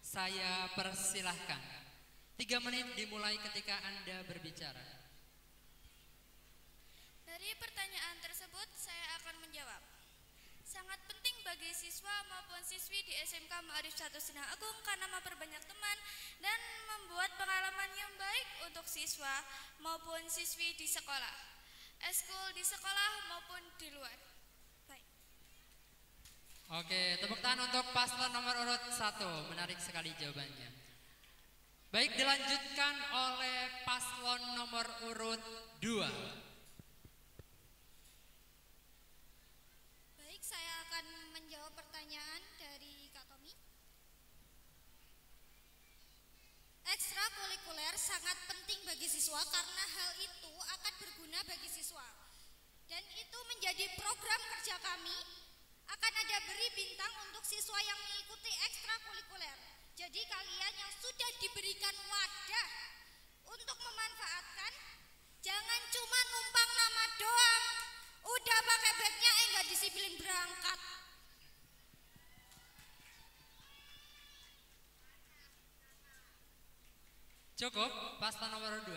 saya persilahkan 3 menit dimulai ketika Anda berbicara. Dari pertanyaan tersebut saya akan menjawab. Sangat penting bagi siswa maupun siswi di SMK Ma'arif 1 Sindang Agung karena memperbanyak teman dan membuat pengalaman yang baik untuk siswa maupun siswi di sekolah, eskul di sekolah maupun di luar. Baik. Oke, tepuk tangan untuk paslon nomor urut 1. Menarik sekali jawabannya. Baik, dilanjutkan oleh paslon nomor urut 2. Saya akan menjawab pertanyaan dari Kak Tommy. Ekstrakurikuler sangat penting bagi siswa karena hal itu akan berguna bagi siswa. Dan itu menjadi program kerja kami. Akan ada beri bintang untuk siswa yang mengikuti ekstrakurikuler. Jadi kalian yang sudah diberikan wadah untuk memanfaatkan, jangan cuma numpang nama doang. Udah pakai bagnya enggak disiplin berangkat. Cukup paslon nomor 2.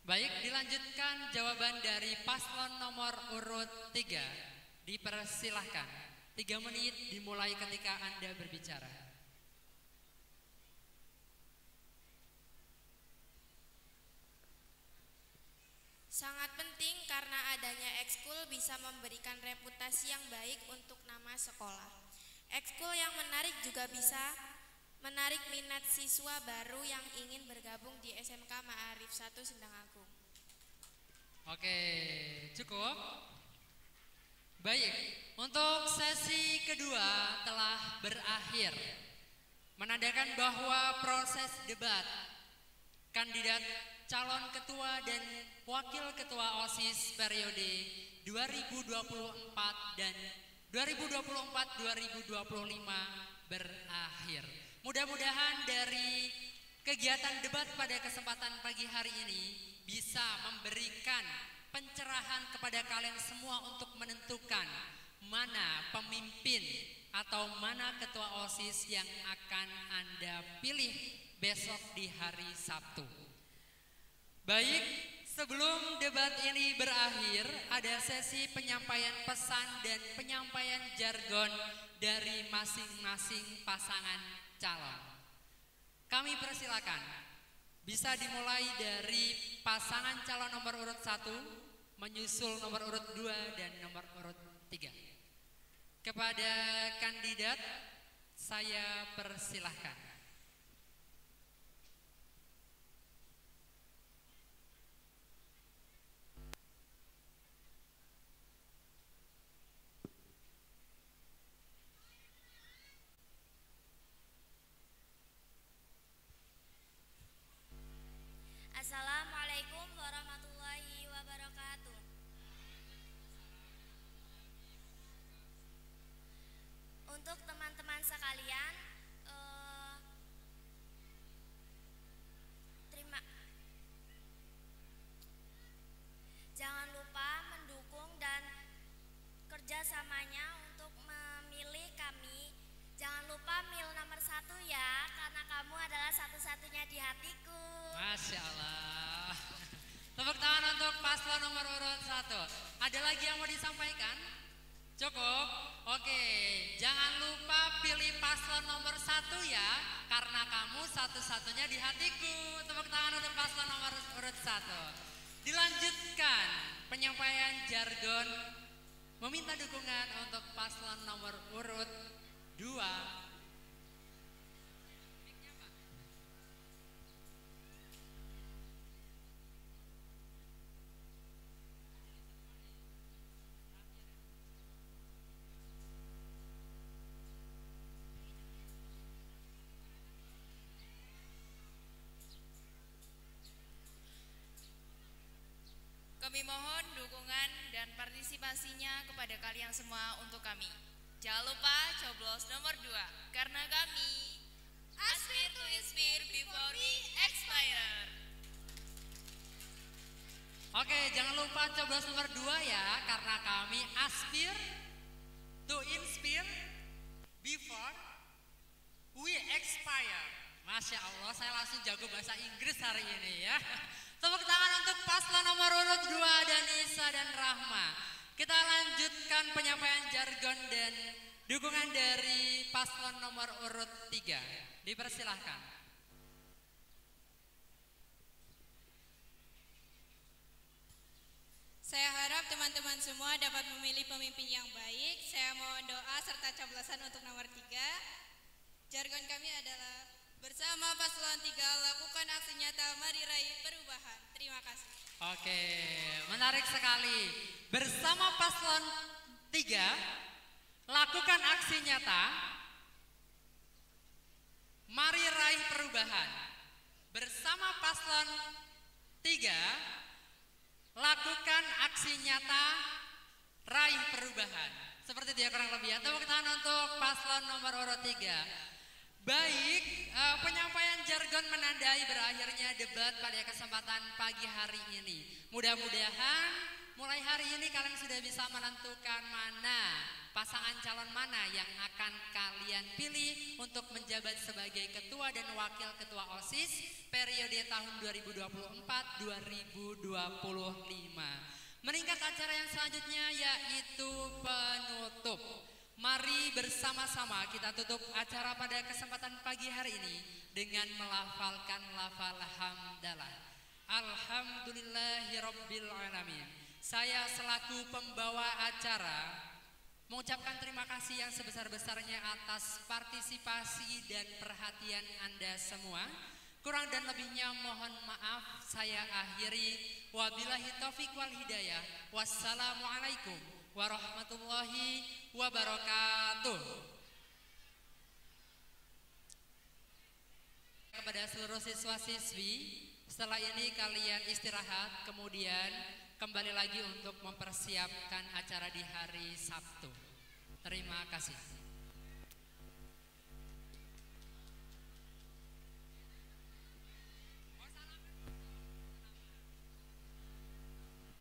Baik, dilanjutkan jawaban dari paslon nomor urut 3. Dipersilahkan. 3 menit dimulai ketika Anda berbicara. Sangat penting karena adanya ekskul bisa memberikan reputasi yang baik untuk nama sekolah. Ekskul yang menarik juga bisa menarik minat siswa baru yang ingin bergabung di SMK Ma'arif 1 Sindang Agung. Oke, cukup. Baik, untuk sesi kedua telah berakhir. Menandakan bahwa proses debat kandidat calon ketua dan wakil ketua OSIS periode 2024 dan 2024-2025 berakhir. Mudah-mudahan dari kegiatan debat pada kesempatan pagi hari ini bisa memberikan pencerahan kepada kalian semua untuk menentukan mana pemimpin atau mana ketua OSIS yang akan Anda pilih besok di hari Sabtu. Baik, sebelum debat ini berakhir, ada sesi penyampaian pesan dan penyampaian jargon dari masing-masing pasangan calon. Kami persilakan, bisa dimulai dari pasangan calon nomor urut 1, menyusul nomor urut 2 dan nomor urut 3. Kepada kandidat, saya persilahkan. Assalamualaikum warahmatullahi wabarakatuh. Untuk teman-teman sekalian, jangan lupa mendukung dan kerjasamanya untuk memilih kami. Jangan lupa mil nomor 1 ya, karena kamu adalah satu-satunya di hatiku. Masya Allah. Tepuk tangan untuk paslon nomor urut 1. Ada lagi yang mau disampaikan? Cukup? Oke, jangan lupa pilih paslon nomor 1 ya, karena kamu satu-satunya di hatiku. Tepuk tangan untuk paslon nomor urut 1. Dilanjutkan penyampaian jargon, meminta dukungan untuk paslon nomor urut 2. Kami mohon dukungan dan partisipasinya kepada kalian semua untuk kami. Jangan lupa coblos nomor 2, karena kami aspire to inspire before we expire. Oke, jangan lupa coblos nomor 2 ya, karena kami aspire to inspire before we expire. Masya Allah, saya langsung jago bahasa Inggris hari ini ya. Tepuk tangan untuk paslon nomor urut 2 Danisa dan Rahma. Kita lanjutkan penyampaian jargon dan dukungan dari paslon nomor urut 3. Dipersilahkan. Saya harap teman-teman semua dapat memilih pemimpin yang baik. Saya mohon doa serta coblosan untuk nomor 3. Jargon kami adalah bersama paslon 3 lakukan aksi nyata, mari raih perubahan. Terima kasih. Oke, menarik sekali. Bersama paslon 3 lakukan aksi nyata, mari raih perubahan. Bersama paslon 3 lakukan aksi nyata, raih perubahan. Seperti itu ya kurang lebih ya. Tepuk tangan untuk paslon nomor urut 3. Baik, penyampaian jargon menandai berakhirnya debat pada kesempatan pagi hari ini. Mudah-mudahan mulai hari ini kalian sudah bisa menentukan mana pasangan calon mana yang akan kalian pilih untuk menjabat sebagai ketua dan wakil ketua OSIS periode tahun 2024-2025. Meningkat acara yang selanjutnya yaitu penutup. Mari bersama-sama kita tutup acara pada kesempatan pagi hari ini dengan melafalkan lafal hamdalah. Alhamdulillahirabbil alamin. Saya selaku pembawa acara mengucapkan terima kasih yang sebesar-besarnya atas partisipasi dan perhatian Anda semua. Kurang dan lebihnya mohon maaf saya akhiri. Wabillahi taufiq wal hidayah. Wassalamualaikum warahmatullahi wabarakatuh. Kepada seluruh siswa-siswi, setelah ini kalian istirahat, kemudian kembali lagi untuk mempersiapkan acara di hari Sabtu. Terima kasih.